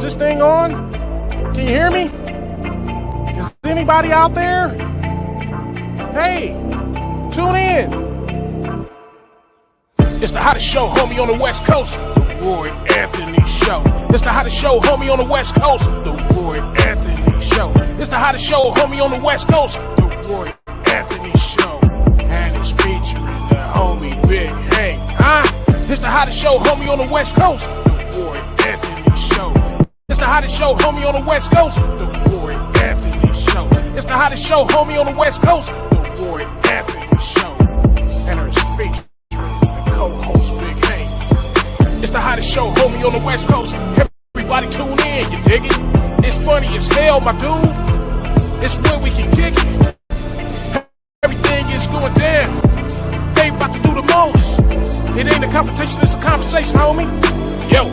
this thing on? Can you hear me? Is anybody out there? Hey, tune in. It's the hottest show, homie, on the West Coast. The Roy Anthony Show. It's the hottest show, homie, on the West Coast. The Roy Anthony Show. It's the hottest show, homie, on the West Coast. The Roy Anthony Show. And it's featuring the homie Big Hank, huh? It's the hottest show, homie, on the West Coast. The Roy Anthony Show. It's the hottest show, homie, on the West Coast. The Roy Anthony Show. It's the hottest show, homie, on the West Coast. The Roy Anthony Show. And it's featuring the co-host Big Hank. It's the hottest show, homie, on the West Coast. Everybody tune in, you dig it? It's funny as hell, my dude. It's where we can kick it. Everything is going down. They about to do the most. It ain't a confrontation, it's a conversation, homie. Yo,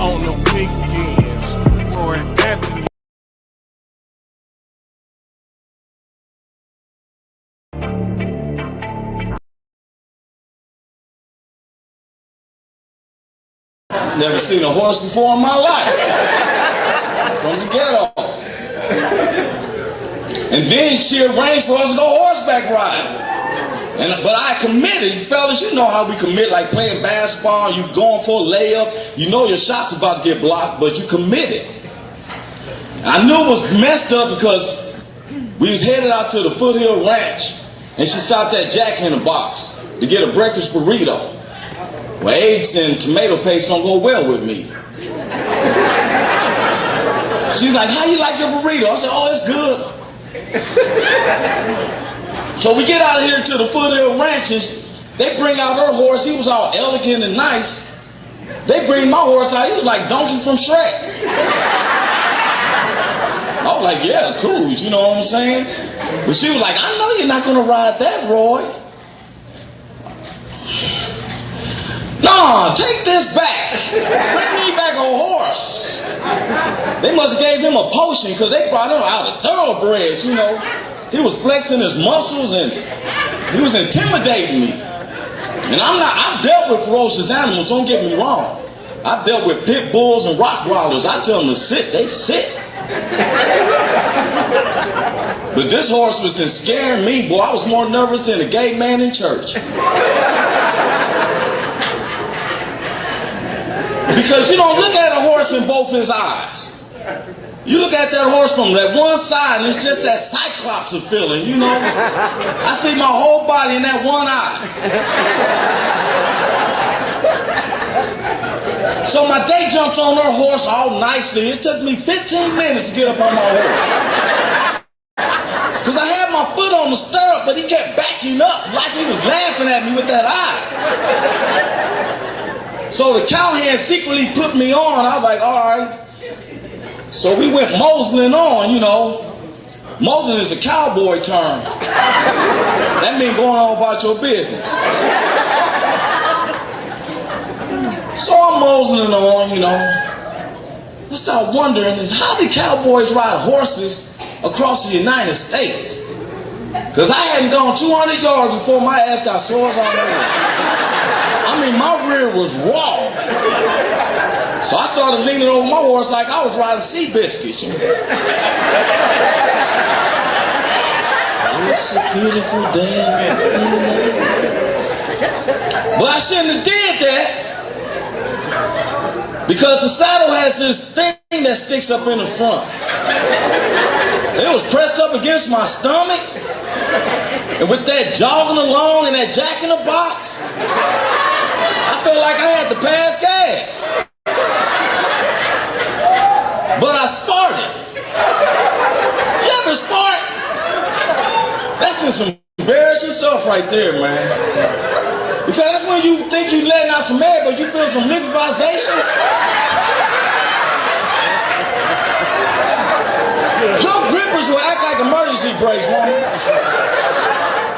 on the weekends, Roy Anthony. Never seen a horse before in my life. From the ghetto. And then she arranged for us to go horseback riding. But I committed. You fellas, you know how we commit, like playing basketball, you going for a layup, you know your shot's about to get blocked, but you committed. I knew it was messed up because we was headed out to the Foothill Ranch, and she stopped at Jack in the Box to get a breakfast burrito. Well, eggs and tomato paste don't go well with me. She's like, how you like your burrito? I said, oh, it's good. So we get out of here to the Foothill Ranches. They bring out her horse. He was all elegant and nice. They bring my horse out. He was like Donkey from Shrek. I was like, yeah, cool. You know what I'm saying? But she was like, I know you're not going to ride that, Roy. No, take this back. Bring me back a horse. They must have gave him a potion because they brought him out of thoroughbreds, you know. He was flexing his muscles and he was intimidating me. And I've dealt with ferocious animals, don't get me wrong. I've dealt with pit bulls and rottweilers. I tell them to sit, they sit. But this horse was scaring me, boy. I was more nervous than a gay man in church. Because you don't look at a horse in both his eyes. You look at that horse from that one side and it's just that cyclops of feeling, you know. I see my whole body in that one eye. So my day jumped on her horse all nicely. It took me 15 minutes to get up on my horse. Because I had my foot on the stirrup, but he kept backing up like he was laughing at me with that eye. So the cowhand secretly put me on. I was like, all right. So we went moseling on, you know. Moseling is a cowboy term. That means going on about your business. So I'm moseling on, you know. I start wondering is how do cowboys ride horses across the United States? Because I hadn't gone 200 yards before my ass got sores on the rear. I mean, my rear was raw. So I started leaning over my horse like I was riding sea biscuits. You know? It's a beautiful day. But I shouldn't have did that. Because the saddle has this thing that sticks up in the front. It was pressed up against my stomach. And with that jogging along and that Jack in the Box, I felt like I had to pass gas. But I sparted. You ever spart? That's some embarrassing stuff right there, man. Because that's when you think you're letting out some air, but you feel some liquefizations. Your grippers will act like emergency brakes, man.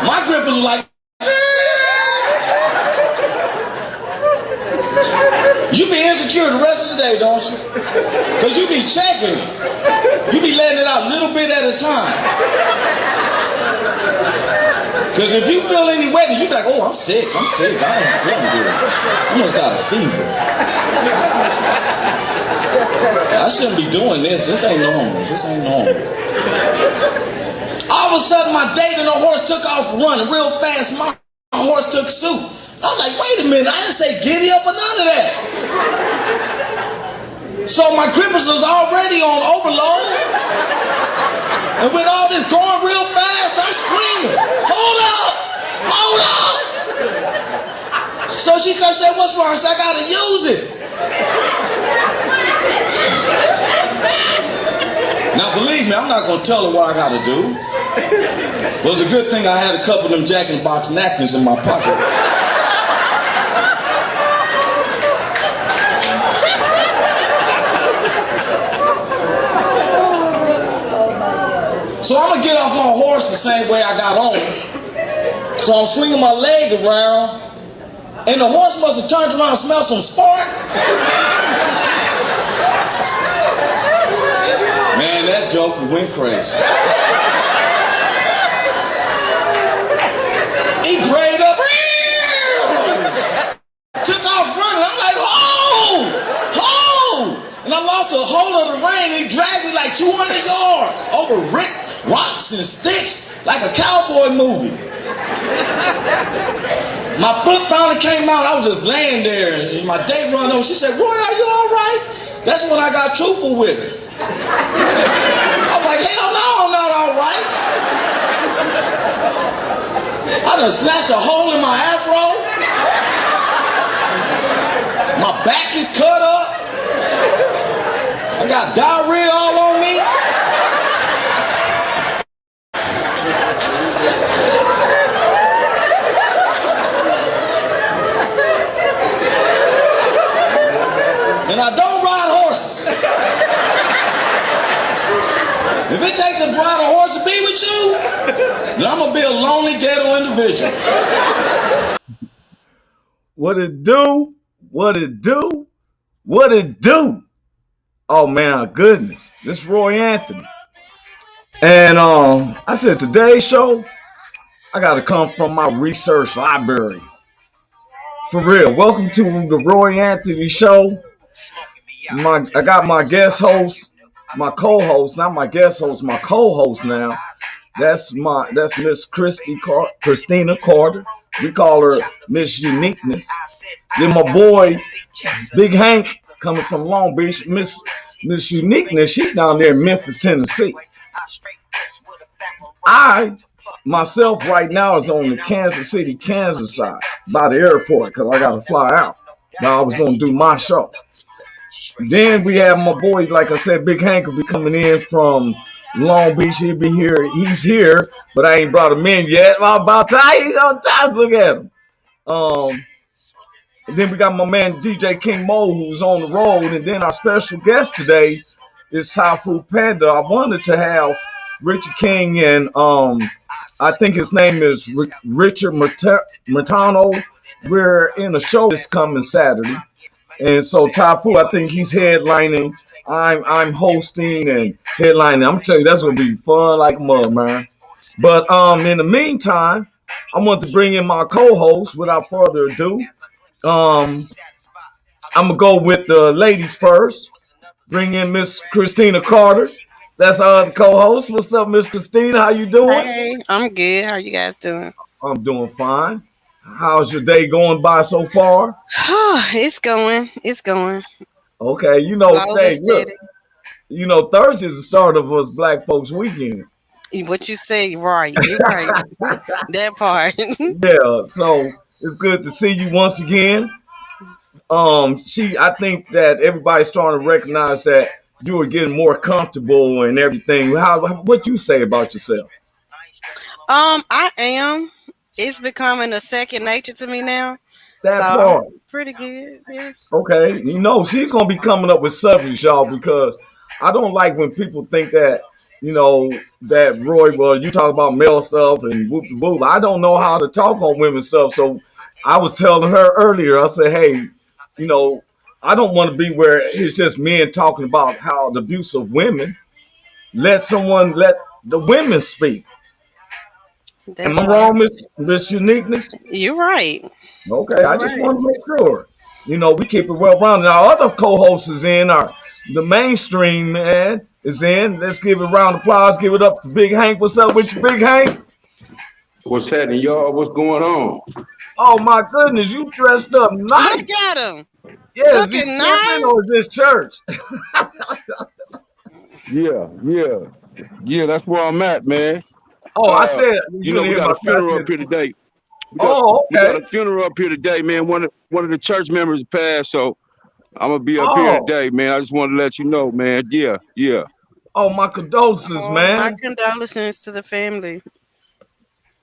My grippers were like, you be insecure the rest of the day, don't you? Because you be checking it. You be letting it out a little bit at a time. Because if you feel any wetness, you be like, oh, I'm sick. I ain't feeling good. I must got a fever. I shouldn't be doing this. This ain't normal. This ain't normal. All of a sudden, my date and the horse took off running real fast. My horse took suit. I was like, wait a minute, I didn't say giddy up or none of that. So my grippers was already on overload. And with all this going real fast, I'm screaming, hold up, hold up. So she started saying, what's wrong? I said, I gotta use it. Now believe me, I'm not gonna tell her what I gotta do. But it's a good thing I had a couple of them Jack in the Box napkins in my pocket. So I'm gonna get off my horse the same way I got on. So I'm swinging my leg around, and the horse must have turned around and smelled some spark. Man, that joker went crazy. He prayed up, took off running. I'm like, oh, oh! And I lost a hold of the rein, and he dragged me like 200 yards over rocks and sticks like a cowboy movie. My foot finally came out. I was just laying there, and my date run over. She said, Roy, are you all right? That's when I got truthful with her. I was like, hell no, I'm not all right. I done snatched a hole in my afro. My back is cut up. I got diarrhea all on me. And I don't ride horses. If it takes a ride a horse to be with you, then I'm gonna be a lonely ghetto individual. What it do? What it do? What it do? Oh man, goodness. This is Roy Anthony. And I said today's show, I gotta come from my research library. For real. Welcome to the Roy Anthony Show. I got my guest host, my co-host, not my guest host, my co-host now. That's Miss Christina Carter. We call her Miss Uniqueness. Then my boy, Big Hank, coming from Long Beach, Miss Uniqueness. She's down there in Memphis, Tennessee. I myself right now is on the Kansas City, Kansas side by the airport because I got to fly out. Now I was going to do my show. Then we have my boy, like I said, Big Hank will be coming in from Long Beach. He'll be here. He's here, but I ain't brought him in yet. I'm about time. He's on time. Look at him. Then we got my man DJ King Mo, who's on the road. And then our special guest today is Tai Fu Panda. I wanted to have Richard King and I think his name is Richard Martano. We're in a show this coming Saturday. And so Tai Fu, I think he's headlining. I'm hosting and headlining. I'm telling you, that's gonna be fun like a mug, man. But in the meantime, I want to bring in my co-host without further ado. I'm gonna go with the ladies first. Bring in Miss Christina Carter. That's our other co-host. What's up, Miss Christina? How you doing? Hey, I'm good. How you guys doing? I'm doing fine. How's your day going by so far? It's going. Okay, you know, Slow but hey, look, steady. you know, Thursday's the start of us Black Folks Weekend. What you say, right? You're right. That part. Yeah, so it's good to see you once again. I think that everybody's starting to recognize that you are getting more comfortable and everything. What you say about yourself? I am. It's becoming a second nature to me now. That So part. I'm pretty good. Yeah. Okay, you know, she's gonna be coming up with subjects, y'all, because I don't like when people think that, you know, that Roy, well, you talk about male stuff and whoop de whoop. I don't know how to talk on women's stuff, so I was telling her earlier. I said, hey, you know, I don't want to be where it's just men talking about how the abuse of women. Let the women speak. That Am I part. wrong, Miss Uniqueness? You're right. Okay, I just want to make sure. We keep it well rounded. Our other co-host is in. The mainstream man is in. Let's give it a round of applause. Give it up to Big Hank. What's up with you, Big Hank? What's happening, y'all? What's going on? Oh my goodness, you dressed up Look nice. at him. Yeah, is he Looking pimping nice. or is this church? Yeah. That's where I'm at, man. Oh, I said you didn't We hear got my a funeral up question. here today. We got Oh, we got okay. a funeral up here today, man. One of the church members passed, so I'm gonna be up here Oh, today, man. I just wanted to let you know, man. Yeah. oh, my condolences, Oh, my man. condolences to the family.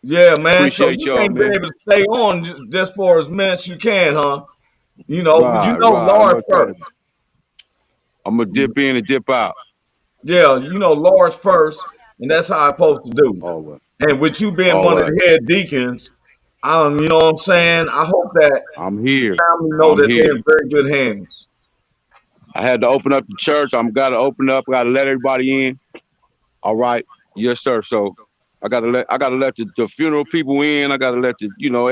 Yeah, man. So Appreciate you y'all, can't be man. able to stay on just for as minutes you can, huh? But Right. Lord Most first. happening. I'm gonna dip in and dip out. Yeah, Lord first, and that's how I'm supposed to do. All right. And with you being All one of right. the head deacons, you know what I'm saying? I hope that I'm here. family know I'm that they're here. in very good hands. I had to open up the church. I'm gotta open up. Gotta let everybody in. All right. Yes, sir. So I gotta let the funeral people in. I gotta let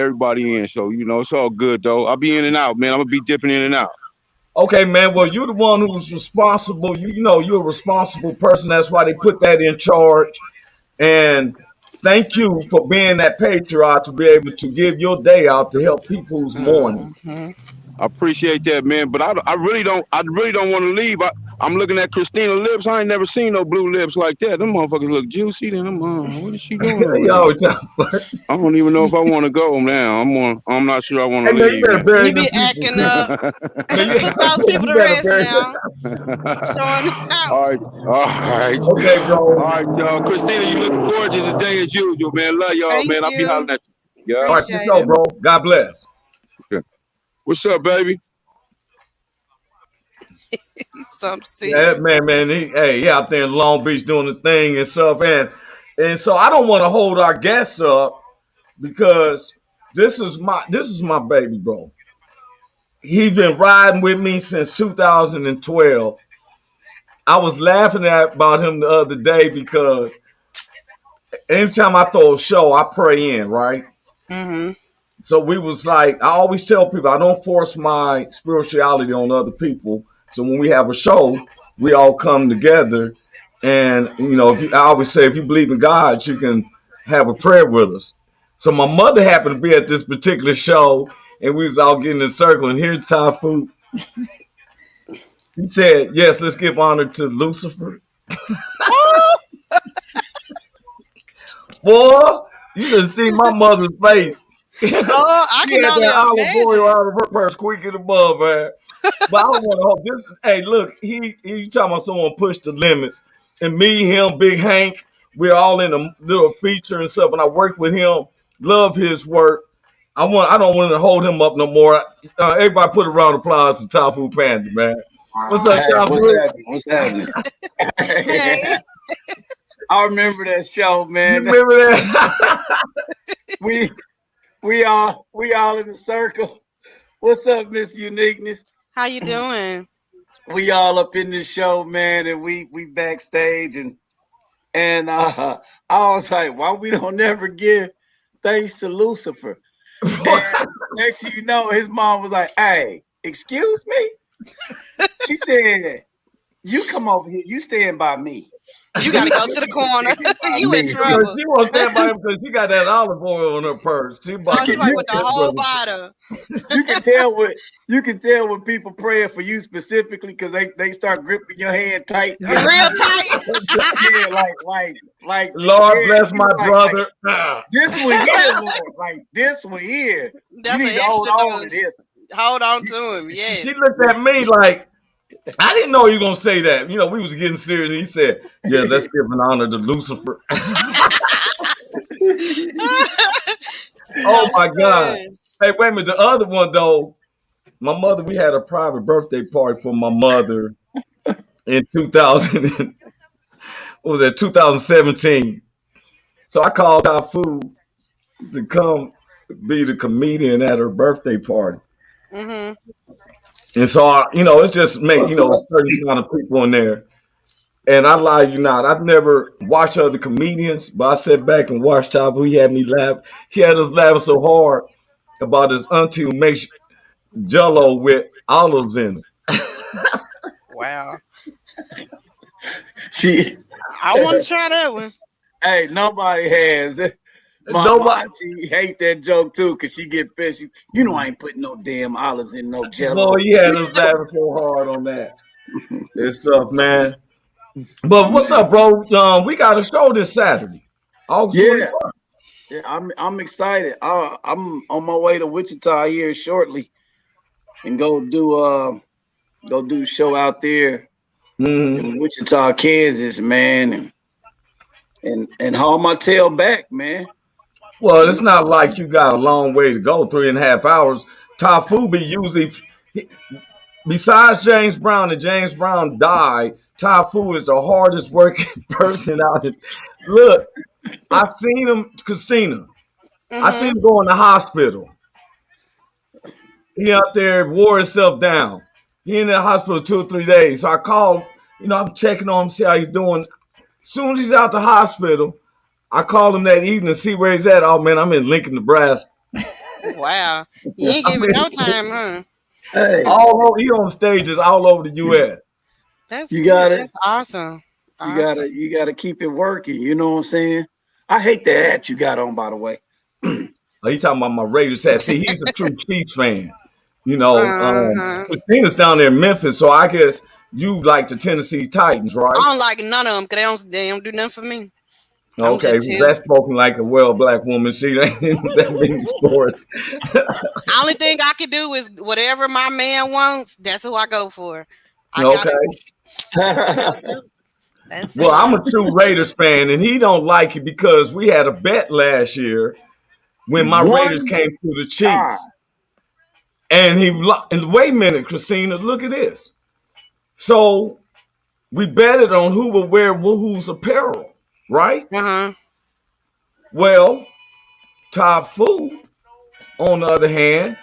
everybody in. So, it's all good though. I'll be in and out, man. I'm gonna be dipping in and out. Okay, man. Well, you're the one who's responsible. You're a responsible person. That's why they put that in charge. And thank you for being that patriot to be able to give your day out to help people who's mourning. Hmm. I appreciate that, man. But I really don't want to leave. I'm looking at Christina lips. I ain't never seen no blue lips like that. Them motherfuckers look juicy. Then what is she doing over You there? always tell me. I don't even know if I want to go now. I'm not sure I want Hey, to man, you leave better now. bury You them be people. acting up. Man, Put those people you to better rest bury them. now. Showing out. All right. Okay, All bro. right, y'all. Christina, you look gorgeous today as usual, man. Love y'all, Thank man. I'll be you. hollering at you. Yeah. All right, for Appreciate sure, it. bro. God bless. Okay. What's up, baby? He's something Yeah, serious. man. He out there in Long Beach doing the thing and stuff, and so I don't want to hold our guests up because this is my baby, bro. He's been riding with me since 2012. I was laughing about him the other day because anytime I throw a show, I pray in, right? Hmm. So we was like, I always tell people I don't force my spirituality on other people. So when we have a show, we all come together, and I always say, if you believe in God, you can have a prayer with us. So my mother happened to be at this particular show, and we was all getting in a circle. And here's Tai Fu. He said, "Yes, let's give honor to Lucifer." Oh, Boy, you should see my mother's face. she had oh, I can only that olive oil imagine. out of her purse quick and above, man. But I don't want to hold this. Hey, look, he talking about someone pushed the limits, and me, him, Big Hank, we're all in a little feature and stuff. And I work with him, love his work. I don't want to hold him up no more. Everybody, put a round of applause to Tai Fu Panda, man. What's up, Hey, Tai what's Fu? happening? What's happening? Hey, I remember that show, You man. remember that? We we all in the circle. What's up, Miss Uniqueness? how you doing? We all up in this show, man, and we backstage and I was like, why we don't never give thanks to Lucifer? And next thing you know, his mom was like, "Hey, excuse me?" She said, "You come over here. You stand by me. You got to go You to the need to corner. stand by You in me." Because trouble. she won't stand by him because she got that olive oil in her purse. She You about Oh, to she can like you with smoke the that whole brother. bottle. you can tell when people praying for you specifically because they start gripping your hand tight. You know, Real tight. yeah, like Lord yeah. bless He my was like brother. Ah. this one here, Lord, like this one here. You That's need an to hold extra on to dose. this. Hold on to him. She Yes. looked at me like, I didn't know you were gonna say that. We was getting serious. And he said, "Yeah, let's give an honor to Lucifer." Oh No my God! fun. Hey, wait a minute. The other one though, my mother. We had a private birthday party for my mother in 2000. What was that? 2017. So I called our food to come be the comedian at her birthday party. Hmm. And so, it's just make, a certain kind of people in there. And I lie you not, I've never watched other comedians, but I sat back and watched Top. He had me laugh. He had us laughing so hard about his auntie who makes Jello with olives in it. Wow. She, I want to try that one. hey, nobody has. My Nobody. auntie hate that joke too, because she get pissed. You know I ain't putting no damn olives in no Boy, Jello. he had us laughing so hard on that. It's tough, man. But what's up, bro? We got a show this Saturday, August Yeah, 21st. yeah, I'm excited. I'm on my way to Wichita here shortly, and go do the show out there Mhm. in Wichita, Kansas, man, and haul my tail back, man. Well, it's not like you got a long way to go, 3.5 hours. Tai Fu be usually, besides James Brown, and James Brown died, Tai Fu is the hardest working person out there. Look, I've seen him, Christina. I seen Mm-hmm. him go in the hospital. He out there wore himself down. He in the hospital 2 or 3 days. So I called, I'm checking on him, see how he's doing. Soon as he's out the hospital, I called him that evening to see where he's at. Oh man, I'm in Lincoln, Nebraska. Wow. You ain't I giving mean, no time, huh? Hey, all over, he on stages all over the U.S. That's you good. got it. That's awesome. You Awesome. gotta you gotta keep it working. You know what I'm saying? I hate the hat you got on, by the way. He talking about my Raiders hat. See, he's a true Chiefs fan. Uh-huh. Christina's down there in Memphis, so I guess you like the Tennessee Titans, I right? don't like none of them because they don't do nothing for me. I'm Okay, just well, here. that's spoken like a well black woman. She ain't that many sports. Only thing I can do is whatever my man wants, that's who I go for. I gotta Okay. that's what I gotta do. That's Well, it. I'm a true Raiders fan, and he don't like it because we had a bet last year when my Raiders One came through the time. Chiefs, and and wait a minute, Christina, look at this. So we betted on who would wear who's apparel, right? Uh-huh. Well, Tai Fu, on the other hand,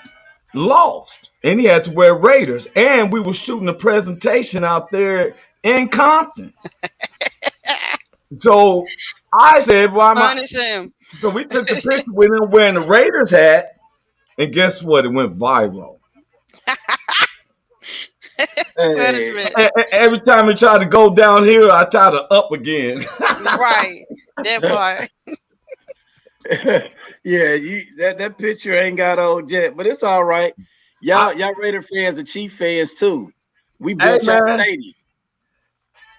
lost, and he had to wear Raiders, and we were shooting a presentation out there in Compton. So I said, "Why am I?" Punish him. So we took the picture with him wearing the Raiders hat, and guess what? It went viral. Hey, Punishment. Every time he tried to go down here, I tried to up again. Right. That part. yeah, that picture ain't got old yet, but it's all right. I, Y'all Raider fans are Chief fans too. We hey built y'all man, stadium.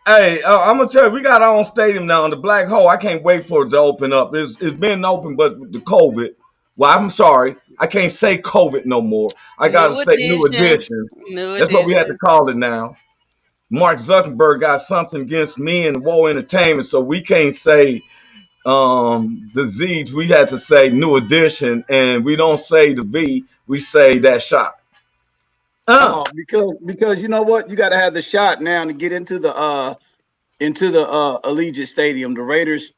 hey, I'm gonna tell you, we got our own stadium now in the Black Hole. I can't wait for it to open up. It's been open, but with the COVID. Well, I'm sorry, I can't say COVID no more. I gotta New say New edition. Edition. New That's what we had to edition. call it now. Mark Zuckerberg got something against me and Woe Entertainment, so we can't say the Z's. We had to say New Edition, and we don't say the V. We say that shot. Oh, because you know what? You gotta have the shot now to get into the Allegiant Stadium. The Raiders,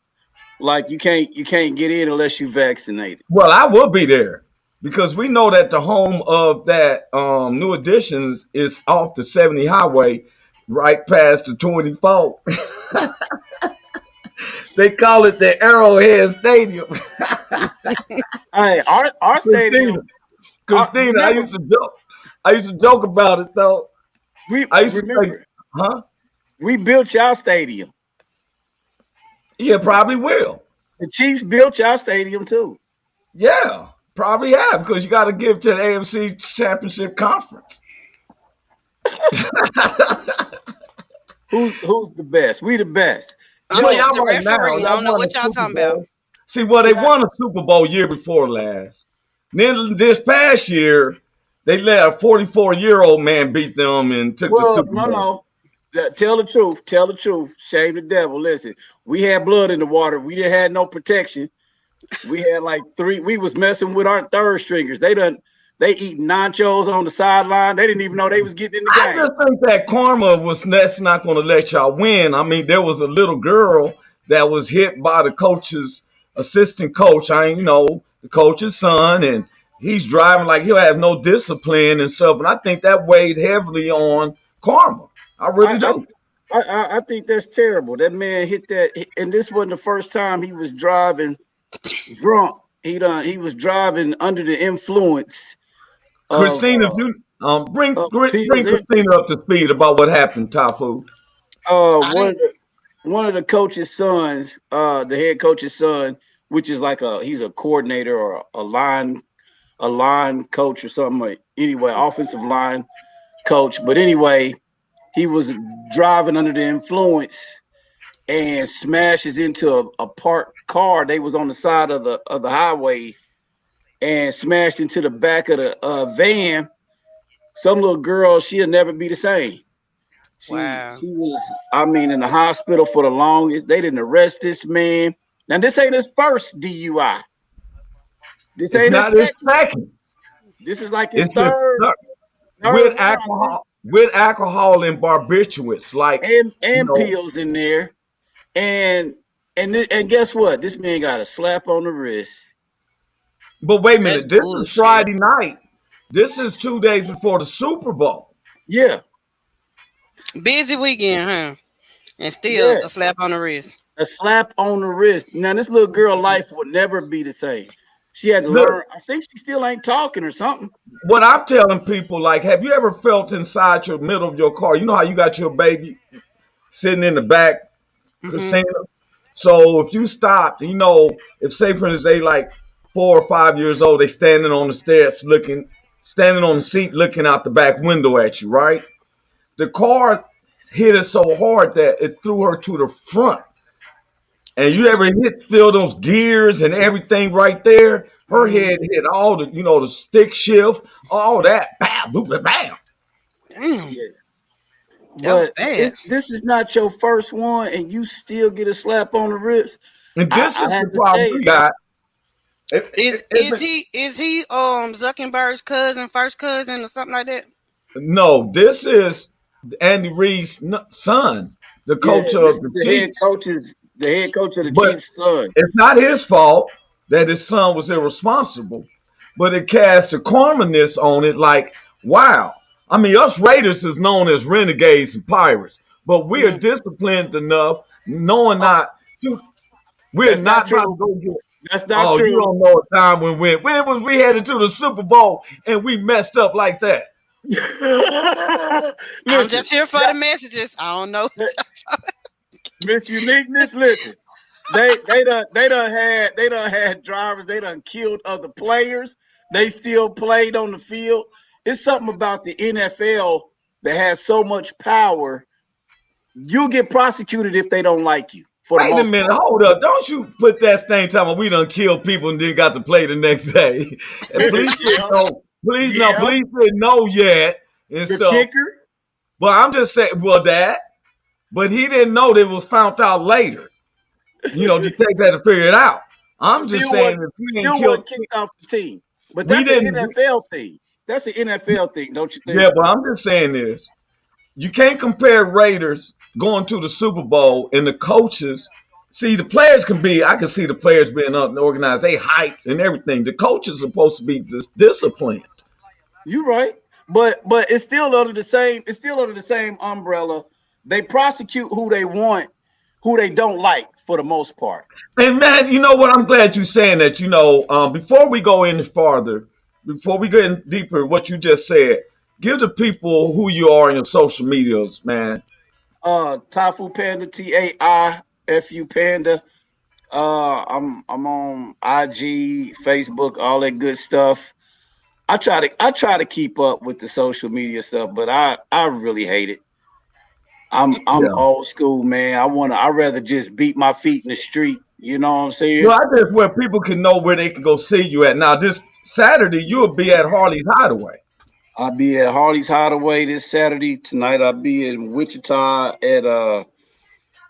like you can't get in unless you vaccinated. Well, I will be there because we know that the home of that New Editions is off the 70 highway, right past the 24. They call it the Arrowhead Stadium. Hey, our Christina, stadium. Christina, I Remember, used to joke. I used to joke about it though. we I used to say, remember huh? we built y'all stadium. Yeah, probably will. The Chiefs built y'all stadium too. Yeah, probably have because you got to give to the AFC Championship Conference. Who's the best? We the best. I'm Well, Yo, just y'all the right now, referee. I y'all don't know won the what y'all Super talking about. Bowl. See, well, they can I? won a Super Bowl year before last. Then this past year, they let a 44-year-old man beat them and took the Well, Super no, Bowl. no. Tell the truth. Tell the truth. Shame the devil. Listen, we had blood in the water. We didn't have no protection. We had like three. We was messing with our third stringers. They eating nachos on the sideline. They didn't even know they was getting in the I game. just think that karma was that's not going to let y'all win. I mean, there was a little girl that was hit by the coach's assistant coach. The coach's son, and he's driving like he'll have no discipline and stuff. And I think that weighed heavily on karma. I really I do. I think that's terrible. That man hit that, and this wasn't the first time he was driving drunk. He was driving under the influence of Christina, if you bring pills. And Christina up to speed about what happened, Tai Fu. I one of didn't. the coach's sons, the head coach's son, which is like he's a coordinator or a line coach or something. Anyway, offensive line coach. But anyway, he was driving under the influence and smashes into a parked car. They was on the side of the highway and smashed into the back of the van. Some little girl, she'll never be the same. Wow. She was, I mean, in the hospital for the longest. They didn't arrest this man. Now this ain't his first DUI. This It's ain't his not his second. second. This is like his It's his third third. third one, I think. With alcohol and barbiturates, like you And know. pills in there. And and guess what? This man got a slap on the wrist. But wait a That's minute, this is bullshit. Friday night. This is 2 days before the Super Bowl. Yeah, Busy weekend, huh? And still yeah. a slap on the wrist. A slap on the wrist. Now this little girl life will never be the same. She had to Look, learn. I think she still ain't talking or something. what I'm telling people, like, have you ever felt inside your middle of your car? You know how you got your baby sitting in the back, Hmm. Christina? So if you stopped, you know, if say for instance they like 4 or 5 years old, they standing on the steps looking, standing on the seat looking out the back window at you, right? The car hit her so hard that it threw her to the front. And you ever feel those gears and everything right there? Her Hmm. head hit all the, the stick shift, all that. Bam, boom, bam, bam. Damn, Yeah. that was But bad. this is not your first one, and you still get a slap on the wrist. And this I is had the to problem say we it. got. Is he Zuckerberg's cousin, first cousin, or something like that? No, this is Andy Reid's son, the Yeah, coach this of is the Chiefs. the head coach of the But Chiefs' son. it's not his fault that his son was irresponsible, but it casts a karmaness on it like, wow. I mean, us Raiders is known as renegades and pirates, but we are Hmm. disciplined enough, knowing Oh, not to, we're that's not not about to true. go get. That's not Oh, you true. don't know a time when was we headed to the Super Bowl and we messed up like that? I'm Listen, just here for the messages. I don't know. Miss Uniqueness, listen. They done had drivers, they done killed other players. They still played on the field. It's something about the NFL that has so much power. You'll get prosecuted if they don't like you, for the Wait a most minute, part. hold up. Don't you put that same time when we done killed people and then got to play the next day. And police didn't Yeah, know. Police no, yeah. police didn't know yet and The stuff. kicker, But I'm just saying, well, that, but he didn't know that it was found out later. Detectives had to figure it out. I'm just saying if we ain't still killed, wasn't kicked off the team. But we that's an didn't. NFL thing. That's an NFL thing, don't you think? Yeah, but I'm just saying this. You can't compare Raiders going to the Super Bowl and the coaches. See, the players can be, I can see the players being organized. They hyped and everything. The coach is supposed to be disciplined. You're right. But it's still under the same, it's still under the same umbrella. They prosecute who they want, who they don't like for the most part. And man, you know what? I'm glad you're saying that. Before we go any farther, before we get in deeper, what you just said, give the people who you are in your social medias, man. Tai Fu Panda, TAIFU Panda. I'm on IG, Facebook, all that good stuff. I try to keep up with the social media stuff, but I really hate it. I'm Yeah. old school, man. I rather just beat my feet in the street. You know what I'm saying? Well, I just where people can know where they can go see you at. Now, this Saturday, you'll be at Harley's Hideaway. I'll be at Harley's Hideaway this Saturday. Tonight I'll be in Wichita at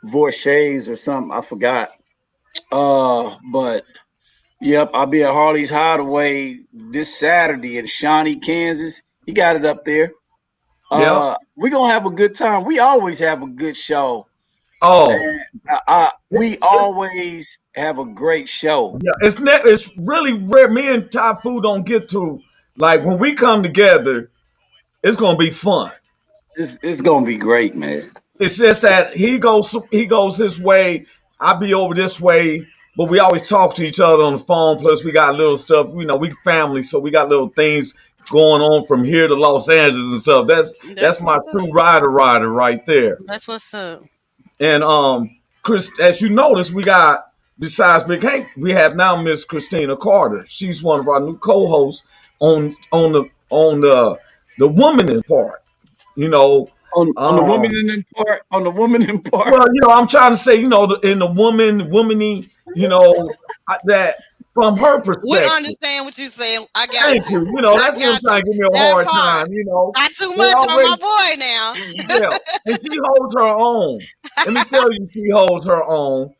Vorshay's or something. I forgot. But yep, I'll be at Harley's Hideaway this Saturday in Shawnee, Kansas. He got it up there. Yep. We're gonna have a good time. We always have a good show. Oh, And we always have a great show. yeah. It's really rare. Me and Thai Food don't get to, like, when we come together, it's gonna be fun. It's gonna be great, man. It's just that he goes his way, I be over this way, but we always talk to each other on the phone. Plus, we got little stuff. We family, so we got little things going on from here to Los Angeles and stuff. That's That's my what's up. true rider right there. That's what's up. And Chris, as you notice, we got besides Big Hank, we have now Miss Christina Carter. She's one of our new co-hosts on the woman part. You know, On the woman in part, on the woman in part. well, I'm trying to say, in the womany, that from her We perspective. understand what you're saying. I got Thank you. you. I That's what I'm got trying you. to give me a That hard part. time. Not too They much on my always, boy now. yeah, and she holds her own. Let me tell you, she holds her own.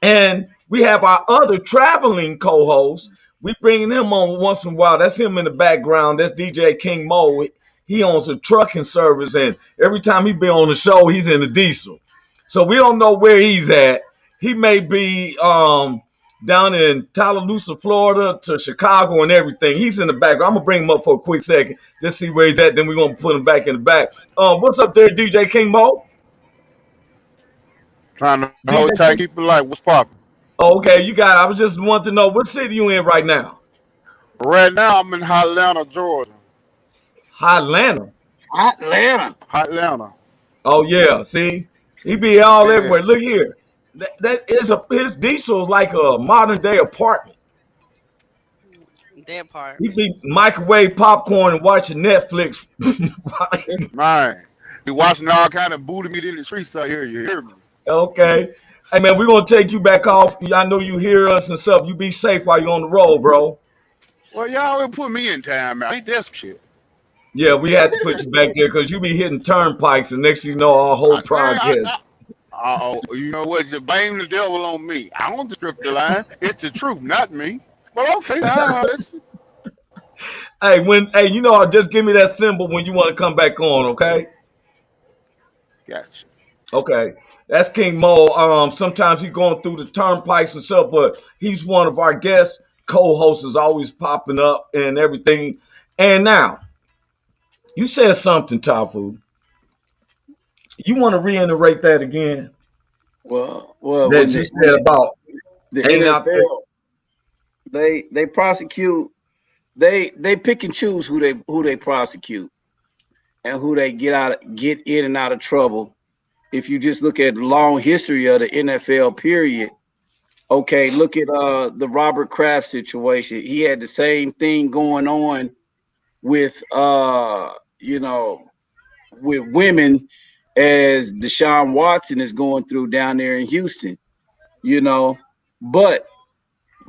And we have our other traveling co-host. We bringing him on once in a while. That's him in the background. That's DJ King Mo. He owns a trucking service, and every time he be on the show, he's in the diesel. So we don't know where he's at. He may be down in Tallahassee, Florida, to Chicago and everything. He's in the background. I'm gonna bring him up for a quick second, just see where he's at. Then we're gonna put him back in the back. What's up there, DJ King Mo? Trying to hold DJ tight, King. keep it light. What's poppin'? Okay, you got it. I was just wanting to know what city you in right now. Right now, I'm in Atlanta, Georgia. Atlanta. Atlanta. Atlanta. Oh yeah, see, he be all Yeah. everywhere. Look here, that is his diesel is like a modern day apartment. That part. He be microwave popcorn and watching Netflix. Man. Be watching all kind of booty meat in the streets out here. You hear me? Okay, hey man, we're gonna take you back off. I know you hear us and stuff. You be safe while you're on the road, bro. Well, y'all will put me in time, man. Ain't that some shit? Yeah, we had to put you back there because you be hitting turnpikes, and next thing you know, our whole project. You know what? You blame the devil on me. I don't script the line. It's the truth, not me. But okay, Hey, just give me that symbol when you want to come back on, okay? gotcha. Okay, that's King Mo. Sometimes he's going through the turnpikes and stuff, but he's one of our guest co-hosts, is always popping up and everything. And now, you said something, Tafu. You want to reiterate that again? Well, That you said about the ain't out there. NFL, they prosecute. They pick and choose who they prosecute and who they get in and out of trouble. If you just look at the long history of the NFL period, okay, look at the Robert Kraft situation. He had the same thing going on with with women as Deshaun Watson is going through down there in Houston, but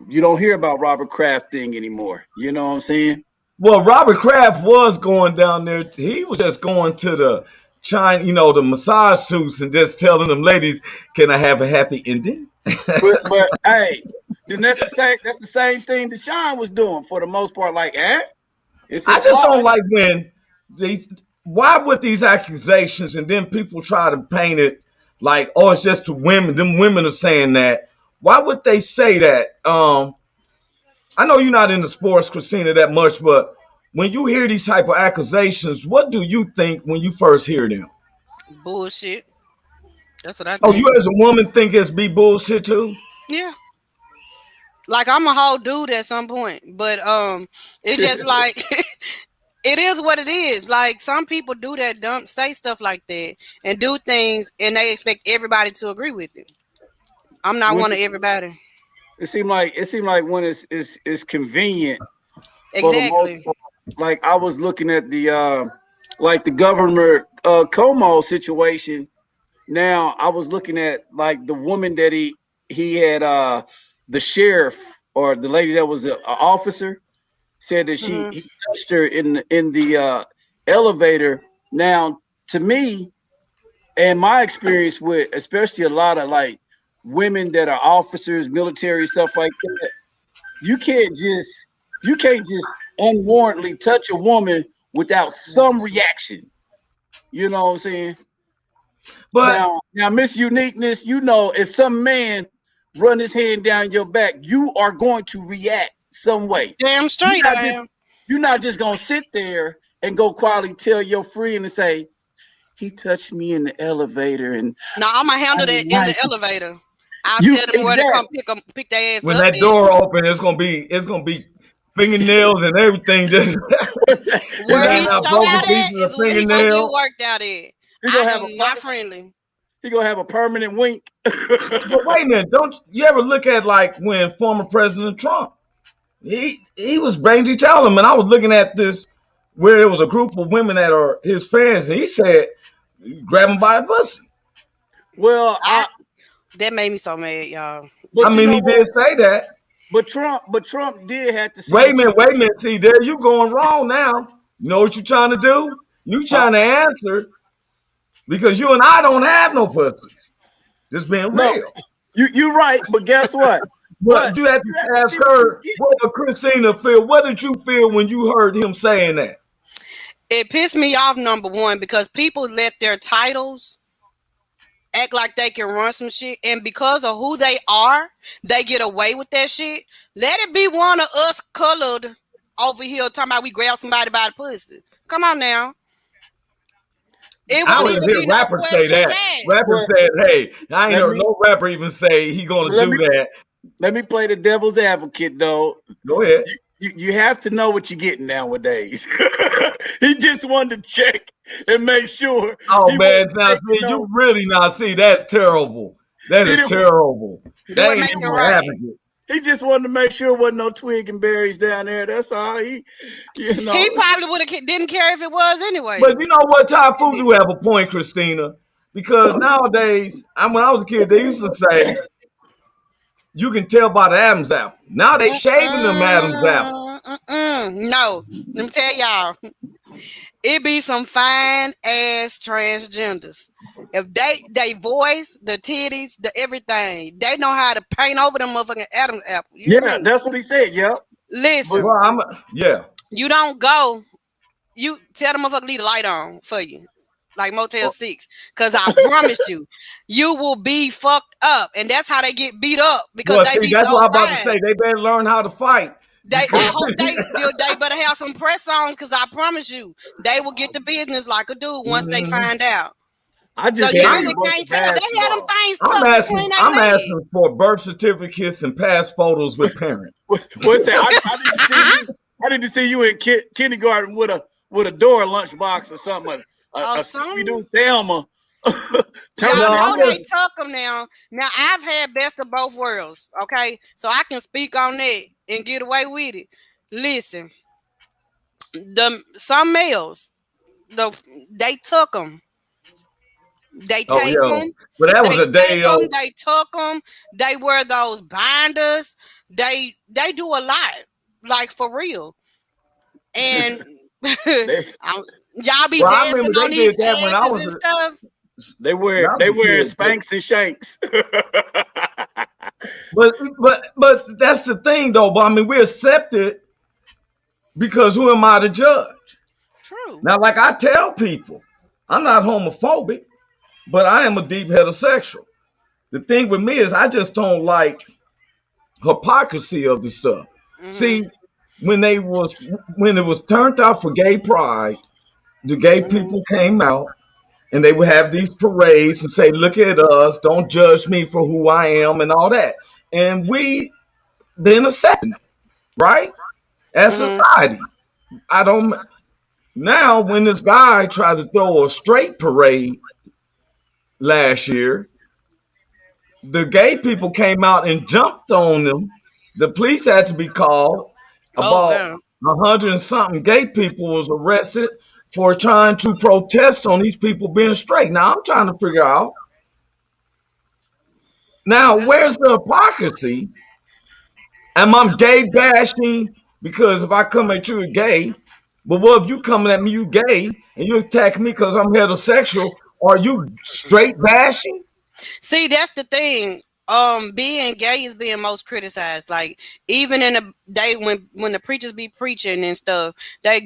you don't hear about Robert Kraft thing anymore. You know what I'm saying? Well, Robert Kraft was going down there. He was just going to the China, the massage suits and just telling them ladies, "Can I have a happy ending?" But hey, then that's the same thing Deshaun was doing for the most part. Like, it's I his just fault. don't like when they. Why would these accusations and then people try to paint it like, oh, it's just to women. Them women are saying that. Why would they say that? I know you're not into sports, Christina, that much, but when you hear these type of accusations, what do you think when you first hear them? Bullshit. That's what I Oh, you think. as a woman think it's be bullshit too? Yeah. Like I'm a whole dude at some point, but it's just like it is what it is. Like some people do that, dumb, say stuff like that, and do things, and they expect everybody to agree with it. I'm not When one of everybody. it seemed like when it's convenient for the most Exactly. part. Like I was looking at the governor Como situation. Now I was looking at like the woman that he had the sheriff or the lady that was an officer said that Hmm. he touched her in the elevator. Now to me and my experience with especially a lot of like women that are officers, military stuff like that, you can't just unwarrantedly touch a woman without some reaction. You know what I'm saying? But Now, Miss Uniqueness, if some man run his hand down your back, you are going to react some way. Damn You're straight not I just am. you're not just gonna sit there and go quietly tell your friend and say he touched me in the elevator and Now I'm gonna I handle that didn't in like the it. elevator. I'll You tell them where to exactly. come pick their ass when up that at. door open, it's gonna be fingernails and everything. Just What's that? his Where he hand show out broken out at pieces of is where he gonna get fingernail. worked out at. He I gonna have am not friendly. He gonna have a permanent wink. But wait a minute, don't you ever look at like when former President Trump, he was Bandy telling him, and I was looking at this where there was a group of women that are his fans, and he said, grab him by the pussy. Well, That made me so mad, y'all. but I mean, he did say that. But Trump did have to. Wait a minute. See, there you going wrong now. You know what you trying to do? You trying to answer because you and I don't have no pussies. Just being real. You're right, but guess what? But you have to ask her, what did Christina feel? What did you feel when you heard him saying that? It pissed me off, number one, because people let their titles act like they can run some shit, and because of who they are, they get away with that shit. Let it be one of us colored over here talking about we grab somebody by the pussy. Come on now. It I won't don't even hear be no rappers say question that. asked. Rapper said, hey, I ain't heard no rapper even say he gonna do that. Let me play the devil's advocate, though. Go ahead. You have to know what you're getting nowadays. He just wanted to check and make sure. Oh man, now see, you really not see that's terrible. That is terrible. That ain't even advocate. He just wanted to make sure there wasn't no twig and berries down there. That's all. He probably would have didn't care if it was anyway. But you know what, Tai Fu do have a point, Christina, because nowadays, when I was a kid, they used to say you can tell by the Adam's apple. Now they shaving them Adam's apple. No, let me tell y'all, it be some fine ass transgenders. If they voice, the titties, the everything, they know how to paint over them motherfucking Adam's apple. That's what he said. Yep. Listen, yeah. You don't go. You tell them motherfucker leave the light on for you, like Motel 6, because I promise you, you will be fucked up, and that's how they get beat up because they be that's so what I'm about fine. to say. They better learn how to fight. I hope they better have some press on, because I promise you, they will get the business like a dude once they find out. I just you really can't tell. They had them things tucked between their I'm legs. asking for birth certificates and past photos with parents. What's that? I didn't see you in kindergarten with a door lunchbox or something. A Scooby-Doo Thelma. Y'all know they tuck them now. Now I've had best of both worlds. Okay, so I can speak on that and get away with it. Listen, some males, they took them. They take them. But that was a day. They took them. They wear those binders. They do a lot, like for real. And y'all be dancing on these asses and stuff. They wear Spanx and Shanks. but that's the thing though. But I mean, we accept it because who am I to judge? True. Now, like I tell people, I'm not homophobic, but I am a deep heterosexual. The thing with me is I just don't like hypocrisy of the stuff. Mm-hmm. See, when it was turned out for gay pride, the gay people came out and they would have these parades and say, look at us, don't judge me for who I am and all that. And we then accepting it, right? As society. Now when this guy tried to throw a straight parade last year, the gay people came out and jumped on them. The police had to be called. About 100 and something gay people was arrested for trying to protest on these people being straight. Now I'm trying to figure out. Now, where's the hypocrisy? Am I gay bashing because if I come at you gay, but what if you coming at me, you gay, and you attack me because I'm heterosexual? Are you straight bashing? See, that's the thing. Being gay is being most criticized. Like even in the day when the preachers be preaching and stuff, a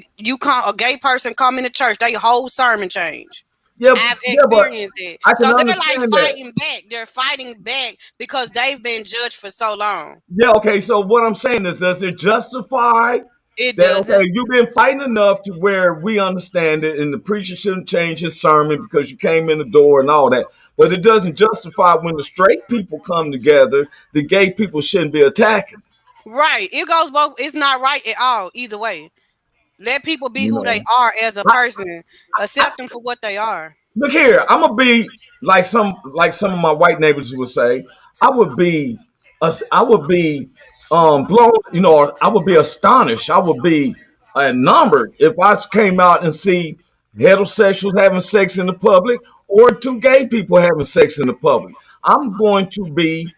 gay person come in the church, they whole sermon change. Yeah, I've experienced it. So they're like fighting that. back. They're fighting back because they've been judged for so long. Yeah, okay. So what I'm saying is, does it justify it doesn't? Okay, you've been fighting enough to where we understand it, and the preacher shouldn't change his sermon because you came in the door and all that. But it doesn't justify when the straight people come together, the gay people shouldn't be attacking. Right. It goes both. It's not right at all either way. Let people be You who they know, are as a I, person. Accept them for what they are. look here. I'm gonna be like some of my white neighbors would say. I would be, I would be blown. You know, I would be astonished. I would be enamored if I came out and see heterosexuals having sex in the public or two gay people having sex in the public. I'm going to be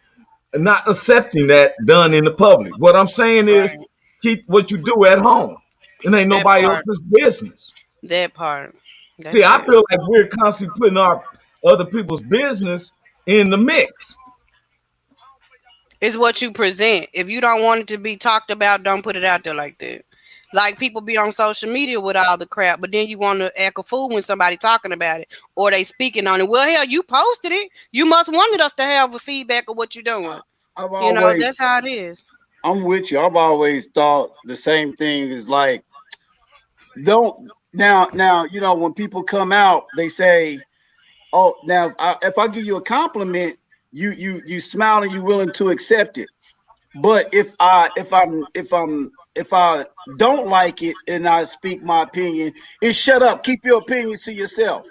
not accepting that done in the public. What I'm saying is Right. keep what you do at home. It ain't That nobody part. else's business. That part. See, That's I it. feel like we're constantly putting our other people's business in the mix. It's what you present. If you don't want it to be talked about, don't put it out there like that. Like people be on social media with all the crap, but then you want to act a fool when somebody talking about it or they speaking on it. Well, hell, you posted it. You must wanted us to have a feedback of what you're doing. I've You know, always, that's how it is. I'm with you. I've always thought the same thing is like, don't now, when people come out, they say, oh, now if I give you a compliment, you smile and you're willing to accept it. But if I don't like it and I speak my opinion, it's shut up. Keep your opinions to yourself.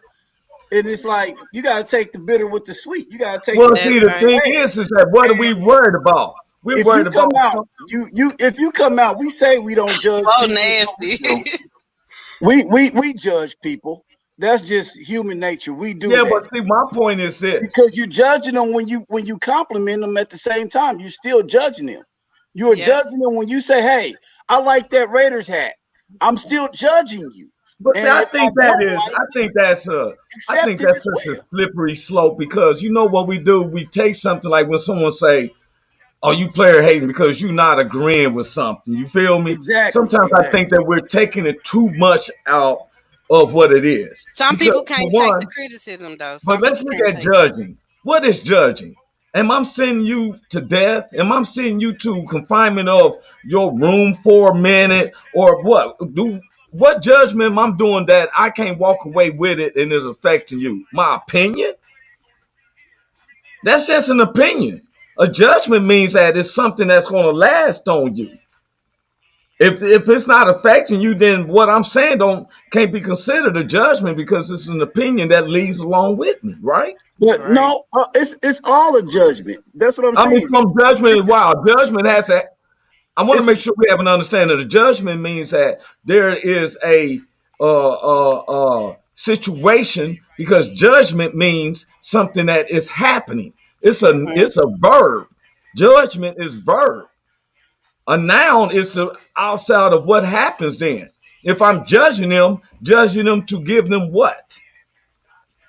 And it's like you got to take the bitter with the sweet. You got to take Well, the see, That's good the with the right. thing bad. is that what are we And worried about? We're if you worried about come out, something. you if you come out, we say we don't judge Oh, people. No, we nasty. do. We judge people. That's just human nature. We do Yeah, that but see, my point is this. because you're judging them when you compliment them at the same time. You're still judging them. You are Yep. judging them when you say, "Hey, I like that Raiders hat." I'm still judging you, But see, and if I don't like I it, think that's accept it as such a well. slippery slope because you know what we do? We take something like when someone say, "Oh, you player hating because you're not agreeing with something." You feel me? Exactly, Sometimes I exactly. think that we're taking it too much out of what it is. Some Because people for can't take the one, criticism though. but Some let's people look can't at take it. judging. What is judging? Am I sending you to death? Am I sending you to confinement of your room for a minute? Or what judgment am I doing that I can't walk away with it and is affecting you? My opinion? That's just an opinion. A judgment means that it's something that's gonna last on you. If it's not affecting you, then what I'm saying don't can't be considered a judgment because it's an opinion that leads along with me, right? But Right. no, it's all a judgment. That's what I'm I mean, saying. from judgment, It's wow, judgment has it's to. I want to it's make sure we have an understanding. The judgment means that there is a situation because judgment means something that is happening. Mhm. It's a verb. Judgment is verb. A noun is the outside of what happens. Then, if I'm judging them to give them what?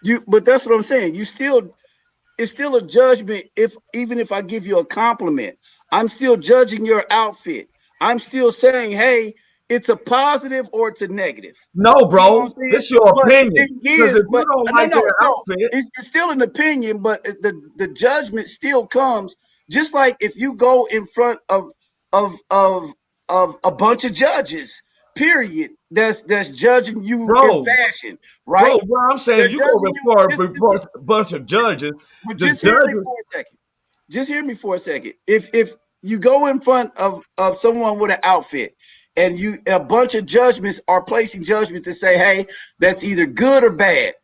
you. But that's what I'm saying. It's still a judgment. If even if I give you a compliment, I'm still judging your outfit. I'm still saying, hey, it's a positive or it's a negative. No, You know what I'm bro, saying? this your But the opinion. thing Because is, if you but don't no, like no, their no. outfit, It's still an opinion, but the judgment still comes. Just like if you go in front of of of a bunch of judges, period. That's judging you in bro, fashion, right? bro, what I'm They're saying, you go judging you. before a bunch of judges. But The just hear me judges, for a second. Just hear me for a second. If you go in front of someone with an outfit and you a bunch of judgments are placing judgment to say, hey, that's either good or bad.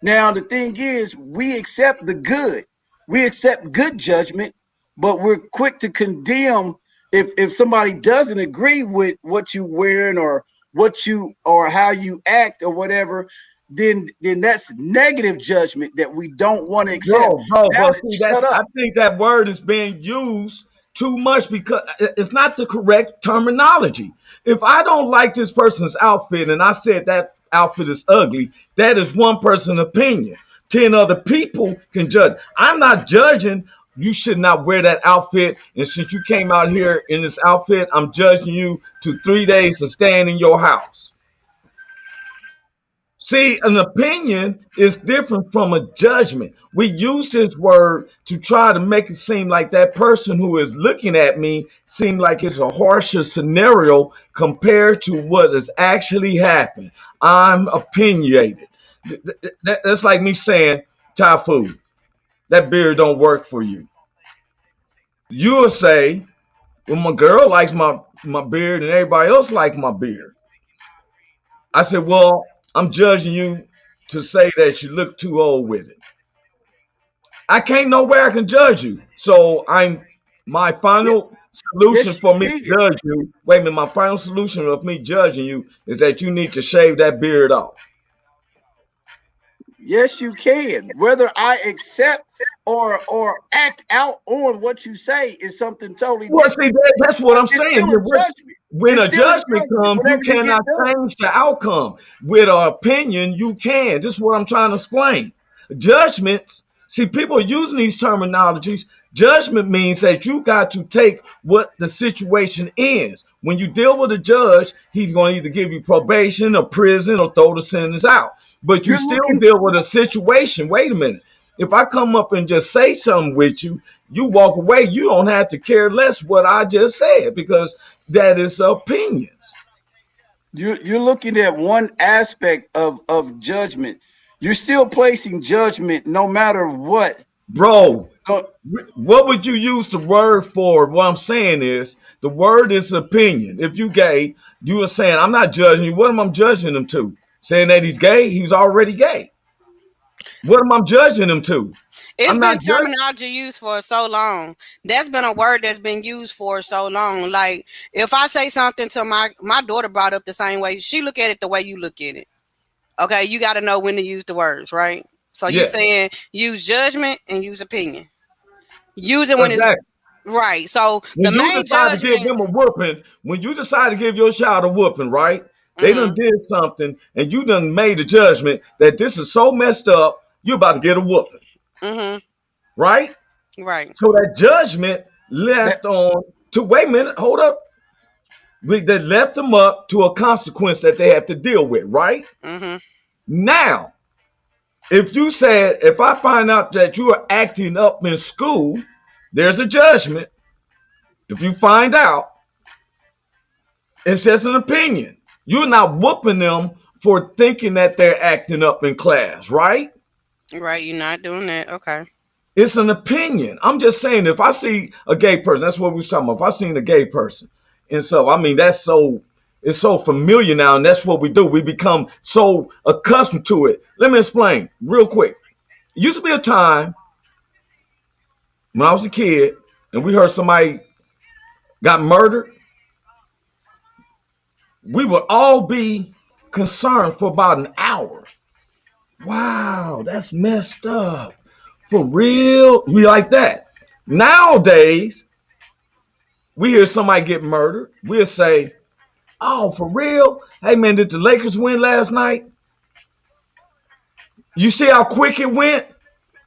Now the thing is, we accept the good. We accept good judgment, but we're quick to condemn if somebody doesn't agree with what you wearing or what you or how you act or whatever, then that's negative judgment that we don't want to accept. Now but see, let's shut up. I think that word is being used too much because it's not the correct terminology. If I don't like this person's outfit and I said that outfit is ugly, that is one person's opinion. 10 other people can judge. I'm not judging. You should not wear that outfit. And since you came out here in this outfit, I'm judging you to 3 days of staying in your house. See, an opinion is different from a judgment. We use this word to try to make it seem like that person who is looking at me seem like it's a harsher scenario compared to what has actually happened. I'm opinionated. That's like me saying, Tai Fu, that beer don't work for you. You'll say, Well, my girl likes my beard and everybody else like my beard. I said, well, I'm judging you to say that you look too old with it. I can't know where I can judge you. So my Ye- final solution Yes, for me you to can. judge you. Wait a minute, my final solution of me judging you is that you need to shave that beard off. Yes, you can. Whether I accept or act out on what you say is something totally Well, see, different. that's what But I'm it's saying. still a judgment. When It's a still a judgment judgment. comes, you Whatever you get cannot done. change the outcome. With an opinion, you can. This is what I'm trying to explain. Judgments, see, people are using these terminologies. Judgment means that you got to take what the situation is. When you deal with a judge, he's going to either give you probation or prison or throw the sentence out. But you You're still looking. deal with a situation. Wait a minute. If I come up and just say something with you, you walk away, you don't have to care less what I just said because that is opinions. You're looking at one aspect of judgment. You're still placing judgment no matter what. Bro, No, what would you use the word for? What I'm saying is the word is opinion. If you gay, you are saying, I'm not judging you. What am I judging him to? Saying that he's gay? He's already gay. What am I judging him to? It's I'm not been judging. terminology used for so long. That's been a word that's been used for so long. Like if I say something to my daughter brought up the same way, she look at it the way you look at it. Okay, you got to know when to use the words, right? So you Yes, saying use judgment and use opinion. Use it when it's exactly. right. So When the you main decide to give judgment. them a whooping, when you decide to give your child a whooping, right? They done Mhm. did something, and you done made a judgment that this is so messed up, you're about to get a whooping, Mhm. right? Right. So that judgment that left on to wait a minute, hold up. That left them up to a consequence that they have to deal with, right? Mhm. Now, if you said, if I find out that you are acting up in school, there's a judgment. If you find out, it's just an opinion. You're not whooping them for thinking that they're acting up in class, right? Right. You're not doing that. Okay. It's an opinion. I'm just saying, if I see a gay person, that's what we was talking about. If I seen a gay person, and so I mean, it's so familiar now, and that's what we do. We become so accustomed to it. Let me explain real quick. It used to be a time when I was a kid, and we heard somebody got murdered. We would all be concerned for about an hour. Wow, that's messed up. For real? We like that. Nowadays, we hear somebody get murdered. We'll say, oh, for real? Hey, man, did the Lakers win last night? You see how quick it went?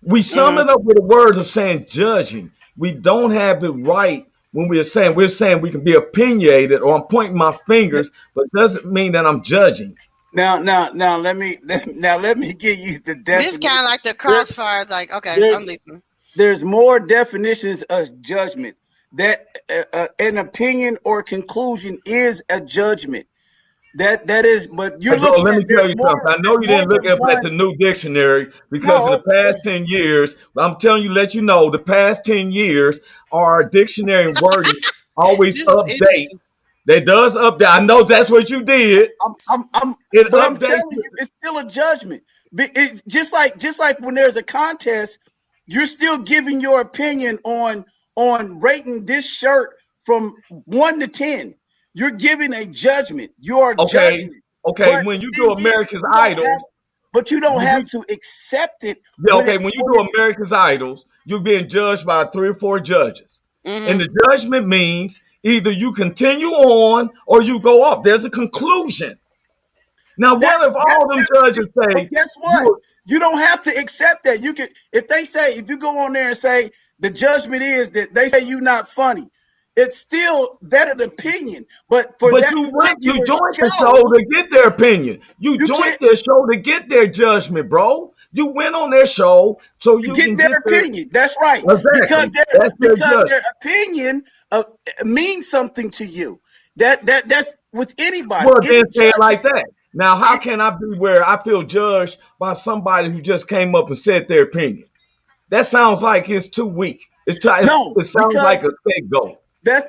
We sum Mhm. it up with the words of saying judging. We don't have it right when we're saying we can be opinionated or I'm pointing my fingers, but doesn't mean that I'm judging. now let me give you the This kind of definition. like the There, crossfire. Like okay, there's I'm listening. there's more definitions of judgment. That an opinion or conclusion is a judgment. That is, but Hey, you're bro, looking let at me tell you something. I know there's you more didn't look than up at one. the new dictionary because in the No, past 10 years, I'm telling you, let you know, the past 10 years, our dictionary and wording always This is updates. interesting. That does update. I know that's what you did. It but I'm updates. telling you, it's still a judgment. Just like when there's a contest, you're still giving your opinion on rating this shirt from 1 to 10. You're giving a judgment. You're Okay. judging it. Okay. But When the you do thing is, America's you don't have, Idol, but you don't when have you to accept it yeah, when okay, it when you when do it. America's Idols, you're being judged by 3 or 4 judges. And Mhm. the judgment means either you continue on or you go off. There's a conclusion. Now, what if all them judges But say guess what? you You don't have to accept that. You can, if you go on there and say the judgment is that they say you not funny, it's still that an opinion. But for but that you particular joined the show show, to get their opinion. You you joined can't their show to get their judgment, bro. You went on their show so you get can their get their opinion. That's right, because exactly. That's their judgment. their opinion uh, means something to you. That's with anybody, Well, any then say it like judgment. that. Now, how It, can I be where I feel judged by somebody who just came up and said their opinion? That sounds like it's too weak. no, It sounds like a scapegoat.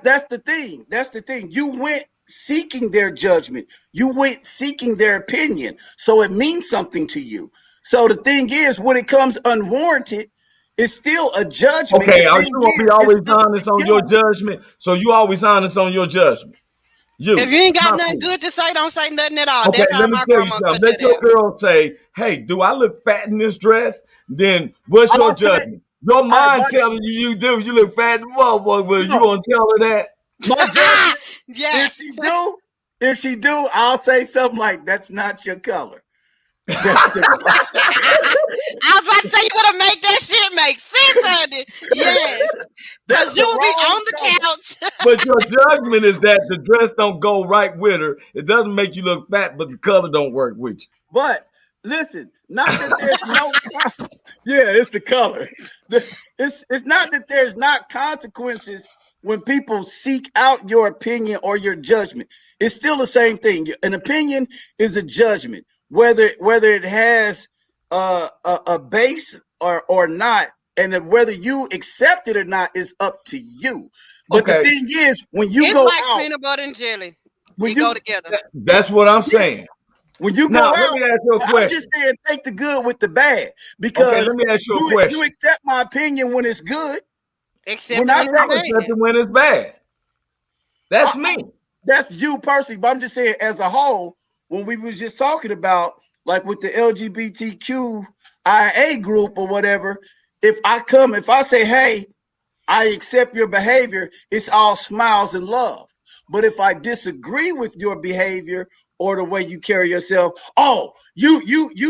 That's the thing. That's the thing. You went seeking their judgment. You went seeking their opinion. So it means something to you. So the thing is, when it comes unwarranted, it's still a judgment. Okay, The are thing you gonna be is, it's always still honest on your you. judgment? So you always honest on your judgment? If You, you ain't got not nothing me. good to say, don't say nothing at all. Okay, That's how let me my tell you grandma something. cut Let that your out. girl say, "Hey, do I look fat in this dress?" Then what's your I'll say, judgment? Your mind my telling you do. You look fat in the motherfucker, but you no, gonna tell her that? my judgment. If Yes. she do, if she do, I'll say something like, "That's not your color." That's the I was about to say you better make that shit make sense, honey. Yes. that's Cause you the will be wrong on the color. couch. But your judgment is that the dress don't go right with her. It doesn't make you look fat, but the color don't work with you. But listen, not that there's no yeah, it's the color. It's not that there's not consequences when people seek out your opinion or your judgment. It's still the same thing. An opinion is a judgment, whether it has a base or not, and whether you accept it or not is up to you. But the Okay, thing is, when you It's go like out, peanut butter and jelly. when It go you together. that's what I'm yeah, saying. when you Now go let out, me ask you a I'm just question. saying take the good with the bad Okay, let because me ask you a you question. accept my opinion when it's good. When Except I when it's say I'm bad. accepting when it's bad. I, That's I, me. that's you personally, but I'm just saying as a whole. When we was just talking about like with the LGBTQIA group or whatever, if I say, hey, I accept your behavior, it's all smiles and love. But if I disagree with your behavior or the way you carry yourself, oh, you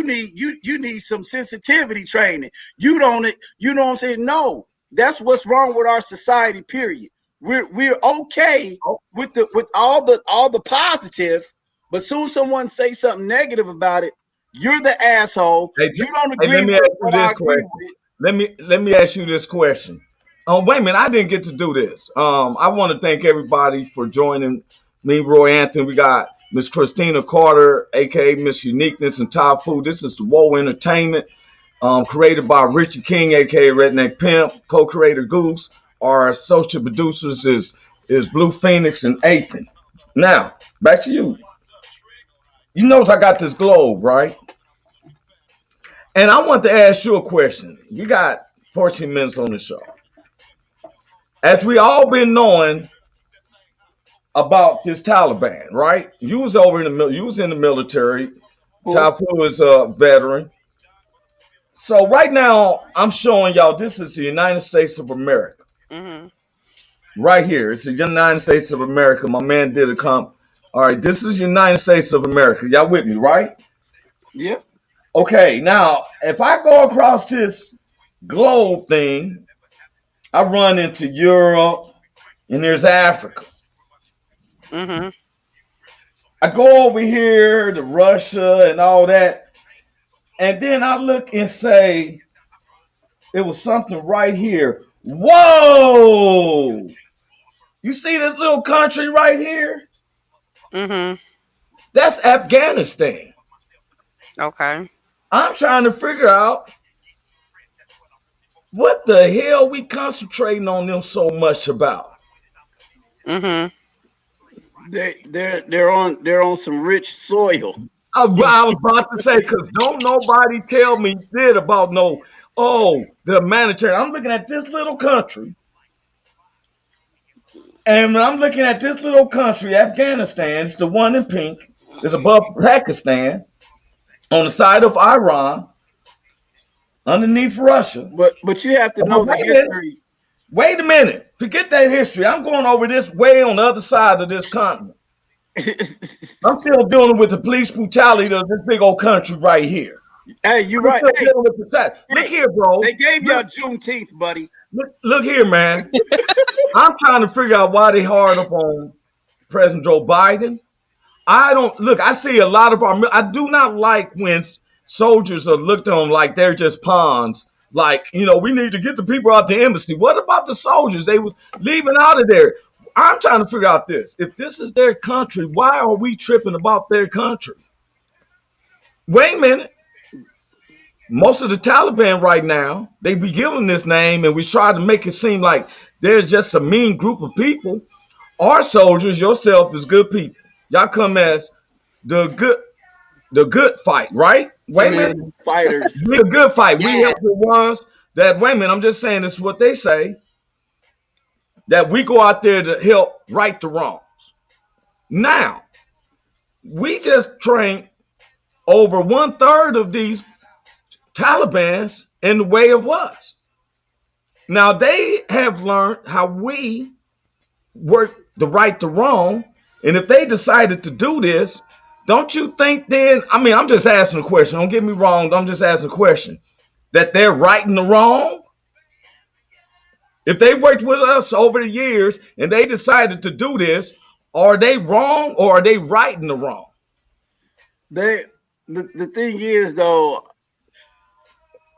need some sensitivity training. You don't, you know what I'm saying? No, that's what's wrong with our society, period. We're okay Oh, with all the positive, but soon as someone say something negative about it, you're the asshole. hey, You don't hey, agree let me with ask you what I this agree question. with. Let me ask you this question. Wait a minute, I didn't get to do this. I want to thank everybody for joining me, Roy Anthony. We got Miss Christina Carter, aka Miss Uniqueness, and Tai Fu. This is the Woe Entertainment, created by Richie King, aka Redneck Pimp, co-creator Goose. Our associate producers is Blue Phoenix and Athan. Now, back to you. You notice I got this globe, right? And I want to ask you a question. You got 14 minutes on the show. As we all been knowing about this Taliban, right? You was over in the you was in the military. Cool. Tafu is a veteran. So right now, I'm showing y'all this is the United States of America. Hmm. Right here, it's the United States of America. My man did a comp. All right, this is United States of America. Y'all with me, right? Yeah. Okay, now if I go across this globe thing, I run into Europe and there's Africa. Hmm. I go over here to Russia and all that, and then I look and say, it was something right here. Whoa! You see this little country right here? Hmm. That's Afghanistan. Okay. I'm trying to figure out what the hell we concentrating on them so much about. Hmm. They're on some rich soil. I was about to say, because don't nobody tell me shit about no, oh, the humanitarian. I'm looking at this little country. And when I'm looking at this little country, Afghanistan, it's the one in pink. It's above Pakistan, on the side of Iran, underneath Russia. But you have to But know the wait a minute. history. Wait a minute. Forget that history. I'm going over this way on the other side of this continent. I'm still dealing with the police brutality of this big old country right here. Hey, you're I'm right. still Hey, dealing with the side. Look hey, here, bro. they gave Look, y'all Juneteenth, buddy. look here, man. I'm trying to figure out why they hard up on President Joe Biden. I don't look. I see a lot of our. I do not like when soldiers are looked on like they're just pawns. Like we need to get the people out the embassy. What about the soldiers? They was leaving out of there. I'm trying to figure out this. If this is their country, why are we tripping about their country? Wait a minute. Most of the Taliban right now, they be given this name, and we try to make it seem like there's just a mean group of people. Our soldiers, yourself, is good people. Y'all come as the good fight, right? Wait a minute. Civilians. Fighters. We a good fight. We Yes. help the ones that, wait a minute, I'm just saying this is what they say, that we go out there to help right the wrongs. Now, we just trained over 1/3 of these Taliban's in the way of us. Now, they have learned how we work the right to wrong. And if they decided to do this, don't you think then, I mean, I'm just asking a question. Don't get me wrong. I'm just asking a question. That they're righting the wrong? If they worked with us over the years and they decided to do this, are they wrong or are they righting the wrong? The thing is though,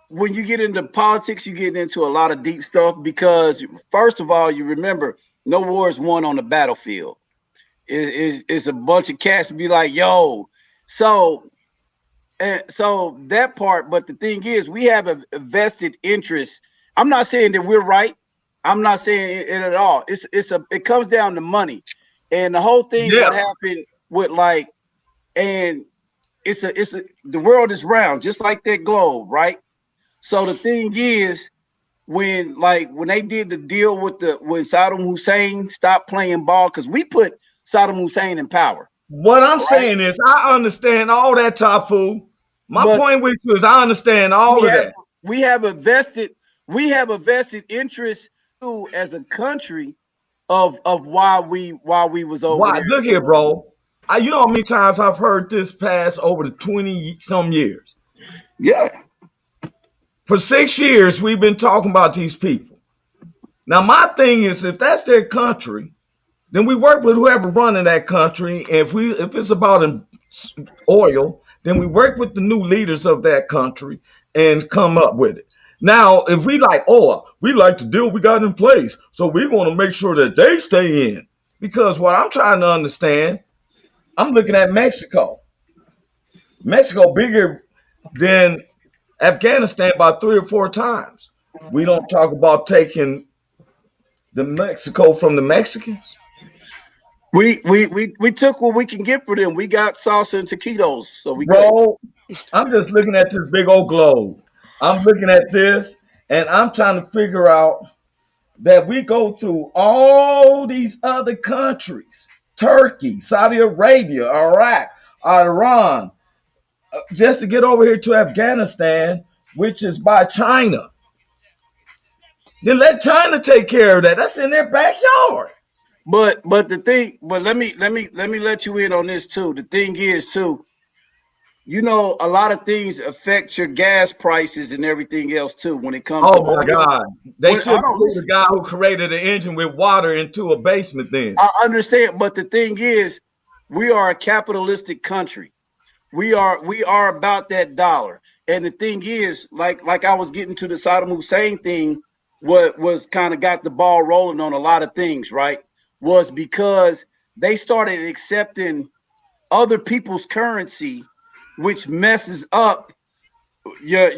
when you get into politics, you get into a lot of deep stuff because first of all, you remember no war is won on the battlefield. It's a bunch of cats be like, yo, so and so that part, but the thing is, we have a vested interest. I'm not saying that we're right. I'm not saying it at all. It comes down to money, and the whole thing. Yeah. What happened with like, and the world is round, just like that globe, right? So the thing is, when they did the deal with when Saddam Hussein stopped playing ball, because we put Saddam Hussein in power. What I'm saying is, I understand all that, Tai Fu. My point with you is, I understand all of that. We have a vested interest too, as a country, of why we was over there. Look here, bro. You know how many times I've heard this pass over the 20 some years. Yeah. For 6 years, we've been talking about these people. Now, my thing is, if that's their country, then we work with whoever running that country. If it's about oil, then we work with the new leaders of that country and come up with it. Now, if we like oil, we like the deal we got in place, so we want to make sure that they stay in. Because what I'm trying to understand, I'm looking at Mexico. Mexico bigger than Afghanistan by 3 or 4 times. We don't talk about taking the Mexico from the Mexicans. We took what we can get for them. We got salsa and taquitos, so we Bro, I'm just looking at this big old globe. I'm looking at this, and I'm trying to figure out that we go through all these other countries: Turkey, Saudi Arabia, Iraq, Iran, just to get over here to Afghanistan, which is by China. Then let China take care of that. That's in their backyard. But let me let you in on this too. The thing is too, a lot of things affect your gas prices and everything else too when it comes to. Oh my God! They should put the guy who created the engine with water into a basement. Then I understand, but the thing is, we are a capitalistic country. We are about that dollar. And the thing is, like I was getting to the Saddam Hussein thing, what was kind of got the ball rolling on a lot of things, right? Was because they started accepting other people's currency, which messes up your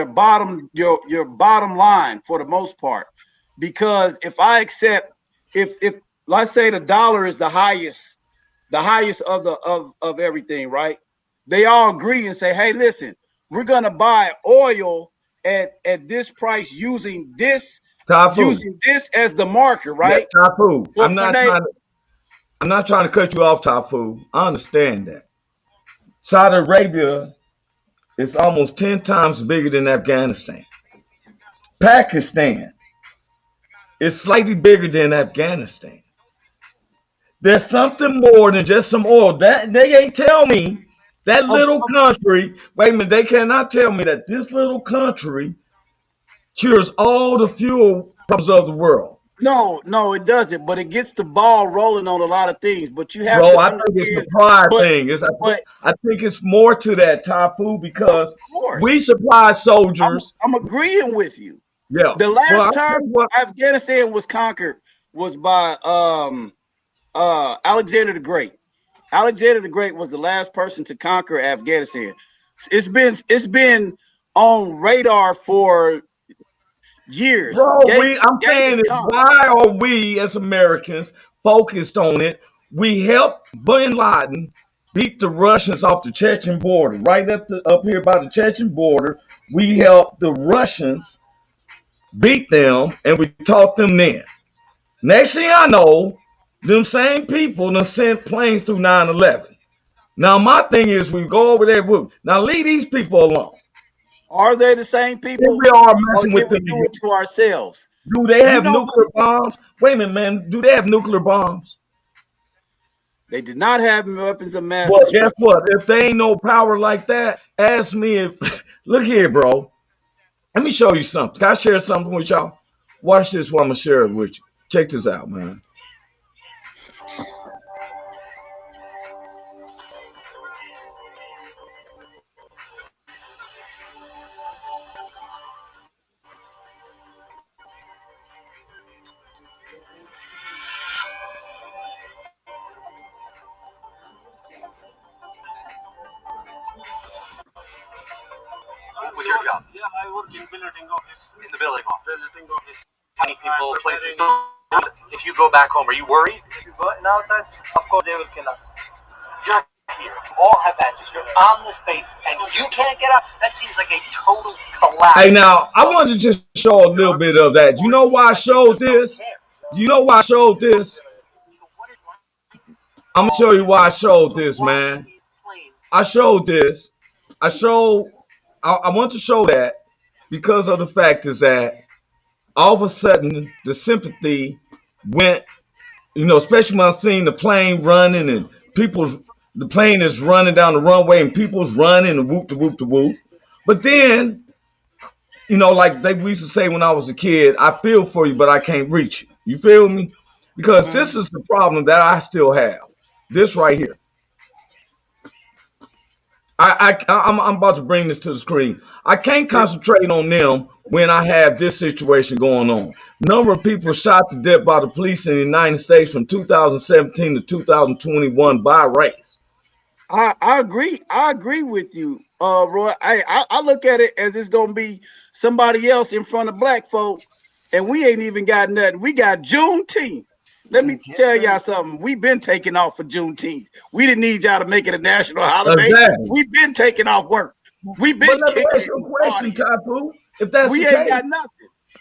bottom line for the most part. Because if I accept, if let's say the dollar is the highest of everything, right? They all agree and say, hey, listen, we're gonna buy oil at this price using this as the marker, right? Yeah, Tai Fu. I'm not trying to cut you off, Tai Fu. I understand that. Saudi Arabia is almost 10 times bigger than Afghanistan. Pakistan is slightly bigger than Afghanistan. There's something more than just some oil. That they ain't tell me that little country. Wait a minute, they cannot tell me that this little country cures all the fuel problems of the world. No, it doesn't. But it gets the ball rolling on a lot of things. But you have to I think it's the pride thing. I think it's more to that, Tai Fu, because we supply soldiers. I'm agreeing with you. Yeah. The last time Afghanistan was conquered was by Alexander the Great. Alexander the Great was the last person to conquer Afghanistan. It's been on radar for Years. Bro, I'm Genghis saying is Khan. why are we as Americans focused on it? We helped Bin Laden beat the Russians off the Chechen border, right up here by the Chechen border. We helped the Russians beat them, and we taught them then. Next thing I know, them same people done sent planes through 9/11. Now my thing is, we go over there. Now leave these people alone. Are they the same Here people, we are or messing did with we them do again. it to ourselves? Do they You have know what? nuclear bombs? Wait a minute, man. Do they have nuclear bombs? They did not have weapons of mass Well, guess destruction. what? If they ain't no power like that, ask me if. Look here, bro. Let me show you something. Can I share something with y'all? Watch this while I'm gonna share it with you. Check this out, man. What was your job? Yeah, I work in billeting office. In the billing office. Billeting office. Many people, places. If you go back home, are you worried? If you go outside, of course they will kill us. You're here. You all have badges. You're on this base, and you can't get out. That seems like a total collapse. Hey, now I wanted to just show a little bit of that. You know why I showed this? You know why I showed this? I'm gonna show you why I showed this, man. I showed this. I showed. I want to show that because of the fact is that all of a sudden the sympathy went. Especially when I seen the plane running and the plane is running down the runway and people's running and whoop to whoop to whoop. But then, like we used to say when I was a kid, I feel for you, but I can't reach you. You feel me? Because this is the problem that I still have. This right here. I'm about to bring this to the screen. I can't concentrate on them when I have this situation going on. Number of people shot to death by the police in the United States from 2017 to 2021 by race. I agree. I agree with you, Roy. I look at it as it's gonna be somebody else in front of black folk, and we ain't even got nothing. We got Juneteenth. Let me tell y'all something. We've been taking off for Juneteenth. We didn't need y'all to make it a national holiday. Exactly. We've been taking off work. We've But been let me kicking ask it. you a question, Tai Fu. If that's We the ain't case, got nothing.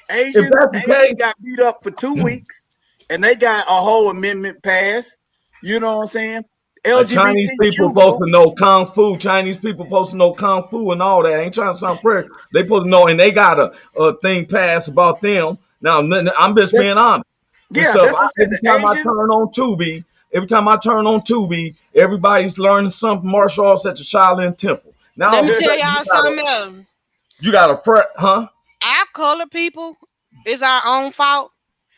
if Asians that's the case, got beat up for 2 weeks, and they got a whole amendment passed. You know what I'm saying? Chinese people LGBTQ supposed group. to know kung fu. Chinese people supposed to know kung fu and all that. I ain't trying to sound pretty. They supposed to know, and they got a thing passed about them. Now I'm just being honest. And Yeah, so that's what I said. every The time I Asians. turn on Tubi, everybody's learning something martial arts at the Shaolin Temple. Now Let all me of a tell sudden y'all something else. you got a fret, huh? Our color people is our own fault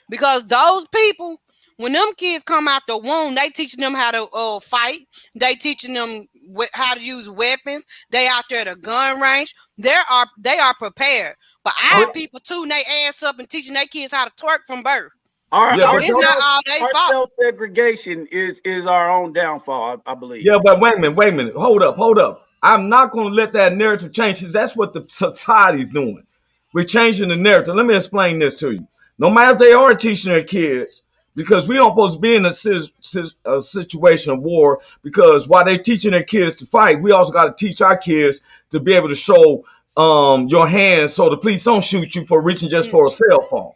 because those people, when them kids come out the womb, they teaching them how to fight. They teaching them how to use weapons. They out there at a gun range. They are prepared. But our people tune their ass up and teaching their kids how to twerk from birth. Yeah, So but it's not all their Our fault. self-segregation is our own downfall, I believe. Yeah, but wait a minute. Hold up. I'm not going to let that narrative change because that's what the society's doing. We're changing the narrative. Let me explain this to you. No matter if they are teaching their kids, because we don't supposed to be in a situation of war, because while they're teaching their kids to fight, we also got to teach our kids to be able to show your hands so the police don't shoot you for reaching just for a cell phone.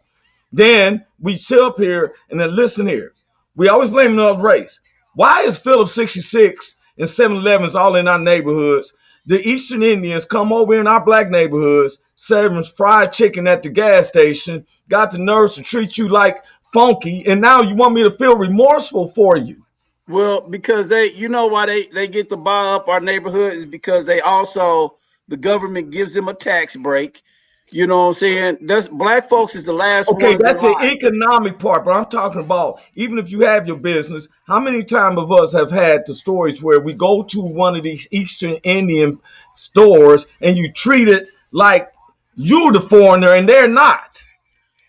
Then we sit up here and then listen here. We always blame another race. Why is Phillips 66 and 7-Elevens all in our neighborhoods? The Eastern Indians come over in our black neighborhoods, serving fried chicken at the gas station, got the nerves to treat you like funky, and now you want me to feel remorseful for you. Well, because you know why they get to buy up our neighborhood is because the government gives them a tax break. You know what I'm saying? That's black folks is the last Okay, ones in that's the line. economic part, but I'm talking about even if you have your business, how many times of us have had the stories where we go to one of these Eastern Indian stores and you treat it like you the foreigner and they're not.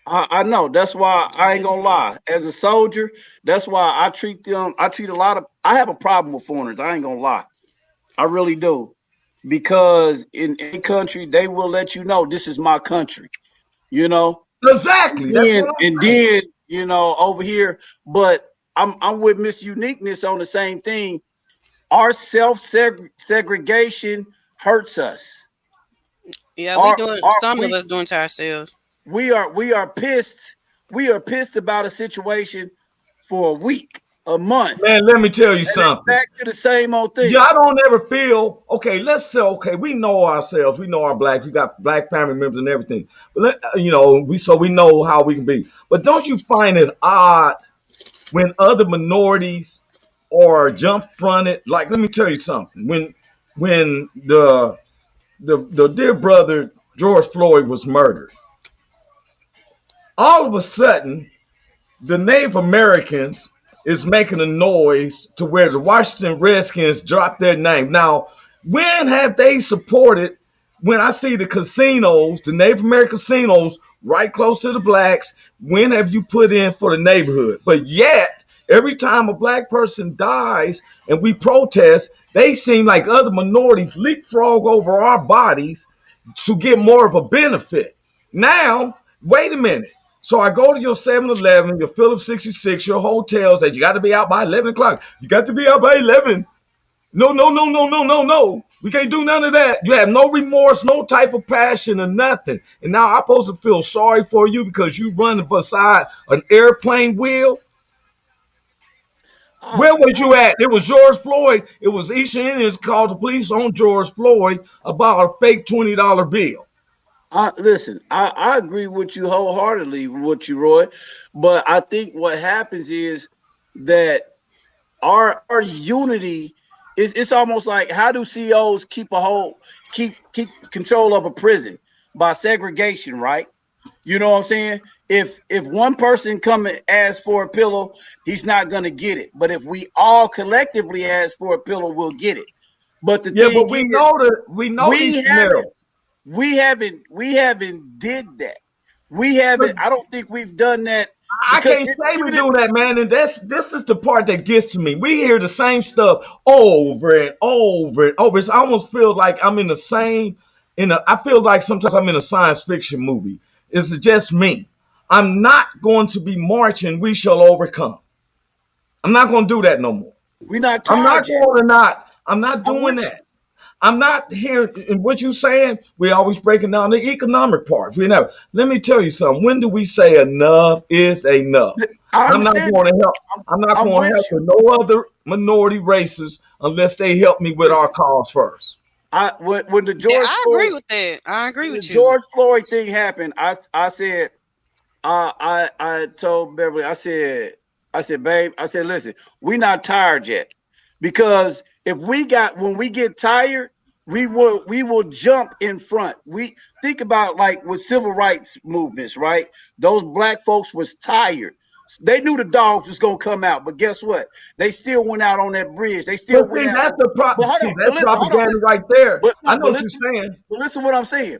I know. That's why I ain't gonna lie. As a soldier, that's why I treat them. I treat a lot of. I have a problem with foreigners. I ain't gonna lie. I really do, because in any country they will let you know this is my country. you know. Exactly. That's what I'm And saying. then, you know, over here, but I'm with Miss Uniqueness on the same thing. Our segregation hurts us. Yeah, we Our doing our some of us doing to ourselves. we are pissed. We are pissed about a situation for a week, a month, Man, let me tell you and it's something. back to the same old Yeah, thing. I don't ever feel okay. Let's say okay, we know ourselves. We know our black. We got black family members and everything. But you know, we know how we can be. But don't you find it odd when other minorities are jump fronted? Like, let me tell you something. When the dear brother George Floyd was murdered, all of a sudden the Native Americans is making a noise to where the Washington Redskins dropped their name. Now, when have they supported? When I see the casinos, the Native American casinos right close to the blacks, when have you put in for the neighborhood? But yet, every time a black person dies and we protest, they seem like other minorities leapfrog over our bodies to get more of a benefit. Now, wait a minute. So I go to your 7-Eleven, your Phillips 66, your hotels that you got to be out by 11 o'clock. You got to be out by 11. No, no, no, no, no, no, no. We can't do none of that. You have no remorse, no type of passion or nothing. And now I'm supposed to feel sorry for you because you running beside an airplane wheel. I, Where was you at? It was George Floyd. It was East Indians called the police on George Floyd about a fake $20 bill. listen, I agree with you wholeheartedly with you, Roy. But I think what happens is that our unity is it's almost like how do CEOs keep control of a prison by segregation, right? You know what I'm saying? If one person come and ask for a pillow, he's not gonna get it. But if we all collectively ask for a pillow, we'll get it. But the Yeah, thing but is, we know we these haven't scenarios. we haven't did that. We haven't. I don't think we've done that I because can't say we even if do that, man. And this is the part that gets to me. We hear the same stuff over and over and over. It almost feels like I'm in the same I feel like sometimes I'm in a science fiction movie. It's just me. I'm not going to be marching, we shall overcome. I'm not going to do that no more. we're not I'm not tired yet, going to not. I'm not I'm doing with that. I'm not hearing in what you're saying. We're always breaking down the economic part. We never. Let me tell you something. When do we say enough is enough? you. I I'm not understand going that. to help. I'm not I'm going to with help you. with no other minority races unless they help me with our Listen, cause first. when Yeah, I agree with that. I agree The with you. George Floyd thing happened, I said I told Beverly, I said, babe, I said, listen, we're not tired yet. Because if we got when we get tired, we will jump in front. We think about like with civil rights movements, right? Those black folks was tired. They knew the dogs was gonna come out, but guess what? They still went out on that bridge. They But still went see, out that's on. the But hold See, on, but that's listen, hold on, propaganda listen. right there. But I no, know but what you're listen, saying. but listen what I'm saying.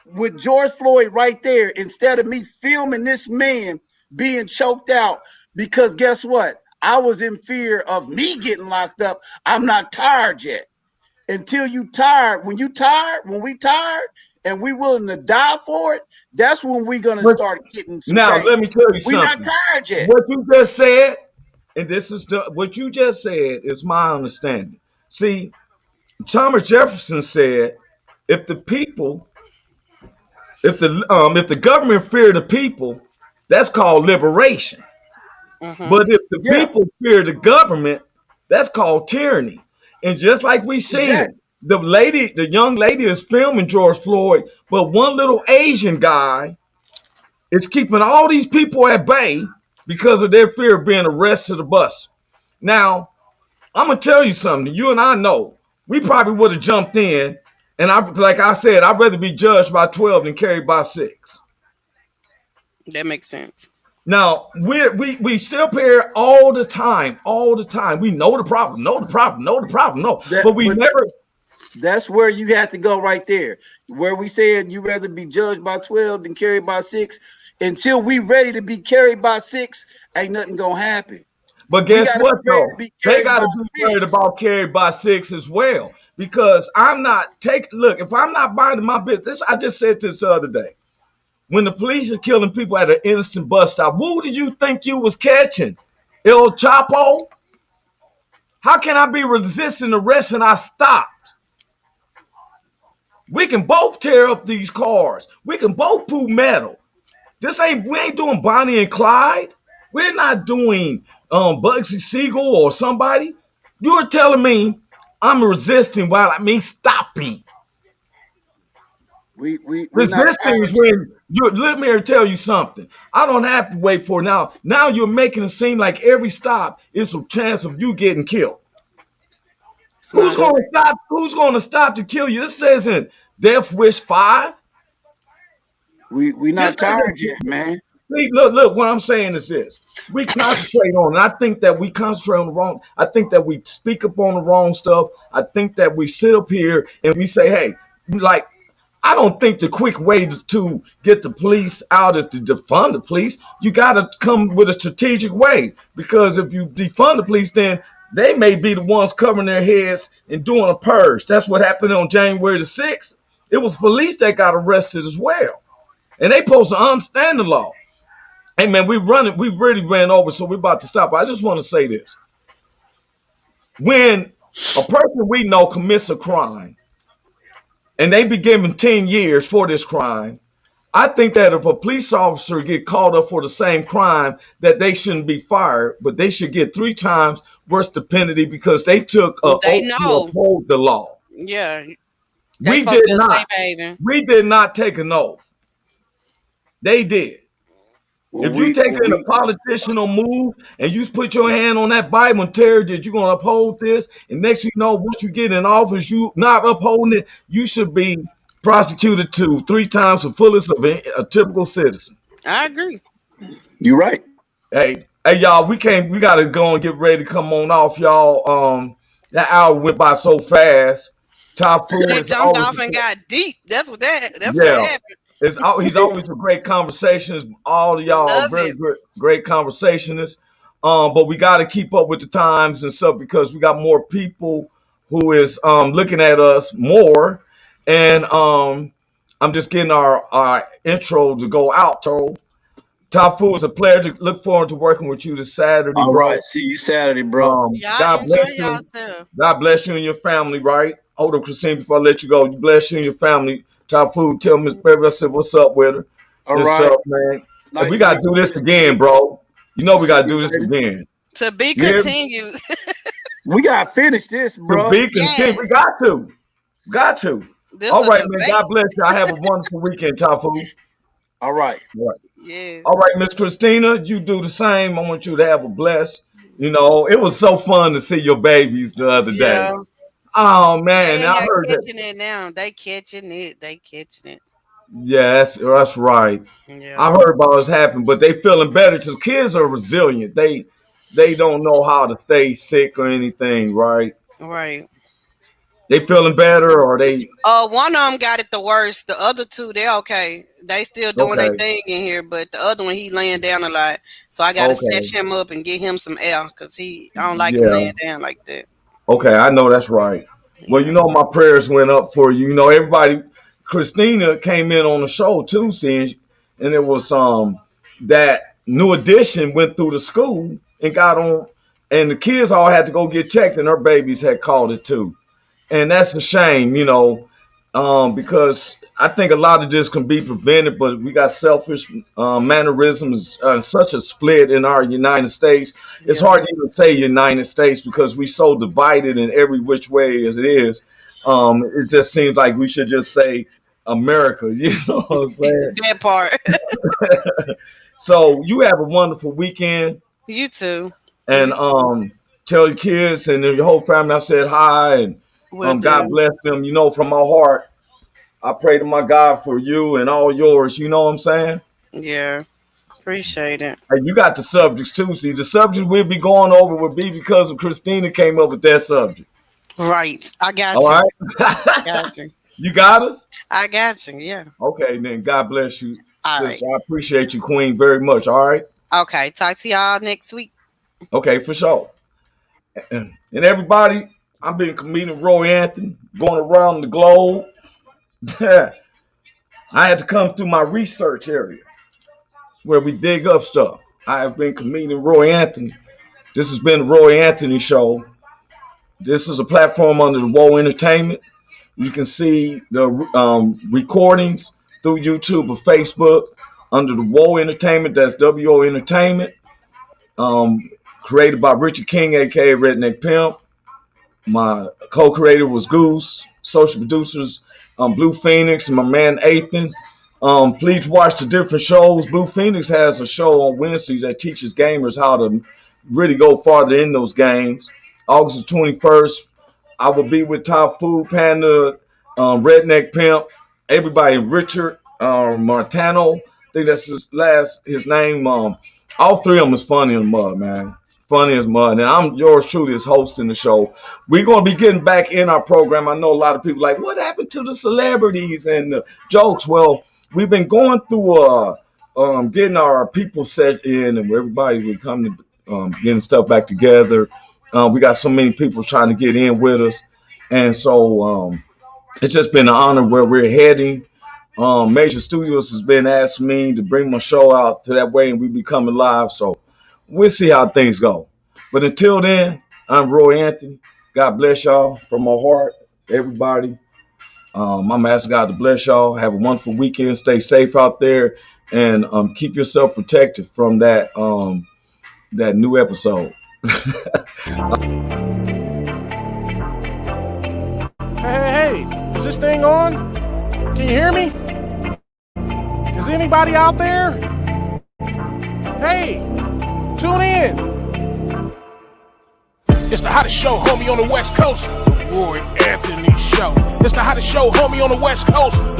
With George Floyd right there, instead of me filming this man being choked out, because guess what? I was in fear of me getting locked up. I'm not tired yet. Until you tired, when we tired and we willing to die for it, that's when we gonna But start getting some now change. let me tell you We not something. tired yet. What you just said, and this is what you just said is my understanding. See, Thomas Jefferson said, if the people if the government fear the people, that's called liberation. Mm-hmm. But if the Yeah, people fear the government, that's called tyranny. And just like we seen it, exactly. the young lady is filming George Floyd, but one little Asian guy is keeping all these people at bay because of their fear of being arrested or busted. Now, I'm gonna tell you something. You and I know we probably would have jumped in, and like I said, I'd rather be judged by 12 than carried by 6. That makes sense. Now we sit up here all the time, all the time. We know the problem, know the problem, know the problem, no, That but we but never. that's where you have to go right there. Where we said you rather be judged by 12 than carried by 6. Until we ready to be carried by 6, ain't nothing gonna happen. But We guess gotta be what ready to though? be They carried got by to be worried 6. about carried by 6 as well. Because I'm not take look. If I'm not minding my business, I just said this the other day. When the police are killing people at an innocent bus stop, who did you think you was catching? El Chapo? How can I be resisting arrest and I stopped? We can both tear up these cars. We can both pull metal. We ain't doing Bonnie and Clyde. We're not doing Bugsy Siegel or somebody. You're telling me I'm resisting while I mean stopping. We not Resisting is tired yet. when you let me tell you something. I don't have to wait for it now. Now you're making it seem like every stop is a chance of you getting killed. It's Who's not going to stop? Who's going to stop to kill you? This says in Death Wish 5. We This not tired isn't. yet, man. See, look. What I'm saying is this: we concentrate on it. I think that we concentrate on the wrong. I think that we speak up on the wrong stuff. I think that we sit up here and we say, "Hey, like." I don't think the quick way to get the police out is to defund the police. You got to come with a strategic way, because if you defund the police, then they may be the ones covering their heads and doing a purge. That's what happened on January the 6th. It was police that got arrested as well, and they supposed to understand the law. Hey man, we really ran over, so we're about to stop. I just want to say this: when a person we know commits a crime and they be given 10 years for this crime, I think that if a police officer get caught up for the same crime, that they shouldn't be fired, but they should get 3 times worse the penalty because they took an They oath to know. uphold the law. Yeah. They We supposed did to be a not. safe haven. We did not take an oath. They did. Well, If you take in a we politician move and you put your hand on that Bible and tell that you're going to uphold this, and next you know, once you get in office, you not upholding it, you should be prosecuted to 3 times the fullest of a typical citizen. I agree. you right. Hey, y'all, we got to go and get ready to come on off, y'all. That hour went by so fast. Top Food It is jumped always, off and got deep. That's what yeah. happened. He's always a great conversationist. All of y'all are Love very it. great conversationists. But we got to keep up with the times and stuff because we got more people who is looking at us more. And I'm just getting our intro to go out. So, Top Food, it's a pleasure. Look forward to working with you this Saturday, All bro. right. See you Saturday, bro. Y'all God bless enjoy you. yourself. God bless you and your family, right? Hold on, Christine, before I let you go. You bless you and your family. Top Food, tell Miss Baby I said what's up with her All and right. stuff, man. And we Nice to gotta meet do you, this again, Christina. bro. You know we See gotta you do this later. again. To be You hear me? continued. We gotta finish this, To bro. be content. Yes. We got to. Got to. This All a right, man. God debate. bless you. I have a wonderful weekend, Top Food. All right. All right. All Yes. right, Miss Christina, you do the same. I want you to have a blessed. You know, it was so fun to see your babies the other day. Yeah. Oh man, They in I there heard that. catching it now. They catching it. They catching it. Yeah, that's right. I Yeah. heard about what's happened, but they feeling better. The kids are resilient. They don't know how to stay sick or anything, right? Right. They feeling better, or they One of them got it the worst. The other two, they're okay. They still doing their okay, thing in here, but the other one, he laying down a lot. So I got to okay, snatch him up and get him some air because I don't like him yeah, laying down like that. okay. I know that's right. Well, you Yeah. know my prayers went up for you. You know everybody. Christina came in on the show too, seeing, and it was that new addition went through the school and got on, and the kids all had to go get checked, and her babies had called it too. And that's a shame, because I think a lot of this can be prevented, but we got selfish mannerisms, such a split in our United States. It's Yeah. hard to even say United States because we're so divided in every which way as it is. It just seems like we should just say America, you know what I'm saying? That part. So you have a wonderful weekend, You too. and You too. tell your kids and your whole family I said hi, and Will God do. bless them. You know, from my heart, I pray to my God for you and all yours. You know what I'm saying? Yeah. Appreciate it. Hey, you got the subjects too. See, the subjects we'll be going over will be because of Christina came up with that subject. Right. I got All you. I right? got you. You got us? I got you. Yeah. Okay, then God bless you, All sister. right. I appreciate you, Queen, very much. All right? Okay. Talk to y'all next week. Okay, for sure. And everybody, I've been comedian Roy Anthony, going around the globe. I had to come through my research area where we dig up stuff. I have been comedian Roy Anthony. This has been the Roy Anthony Show. This is a platform under the Woe Entertainment. You can see the recordings through YouTube or Facebook under the Woe Entertainment. That's WO Entertainment. Created by Richard King, aka Redneck Pimp. My co-creator was Goose. Social producers, Blue Phoenix and my man Ethan. Please watch the different shows. Blue Phoenix has a show on Wednesdays that teaches gamers how to really go farther in those games. August the 21st, I will be with Tai Fu Panda, Redneck Pimp, everybody, Richard Martano. I think that's his name. All three of them is funny in the mud, man. Funny as mud. And I'm yours truly as hosting the show. We're going to be getting back in our program. I know a lot of people like, what happened to the celebrities and the jokes? Well, we've been going through getting our people set in, and everybody will come to getting stuff back together. We got so many people trying to get in with us. And so it's just been an honor where we're heading. Major Studios has been asking me to bring my show out to that way, and we be coming live. So we'll see how things go. But until then, I'm Roy Anthony. God bless y'all from my heart, everybody. I'm asking God to bless y'all. Have a wonderful weekend. Stay safe out there, and keep yourself protected from that new episode. Hey, is this thing on? Can you hear me? Is anybody out there? Hey, tune in. It's the hottest show, homie, on the West Coast. The Roy Anthony Show. It's the hottest show, homie, on the West Coast. The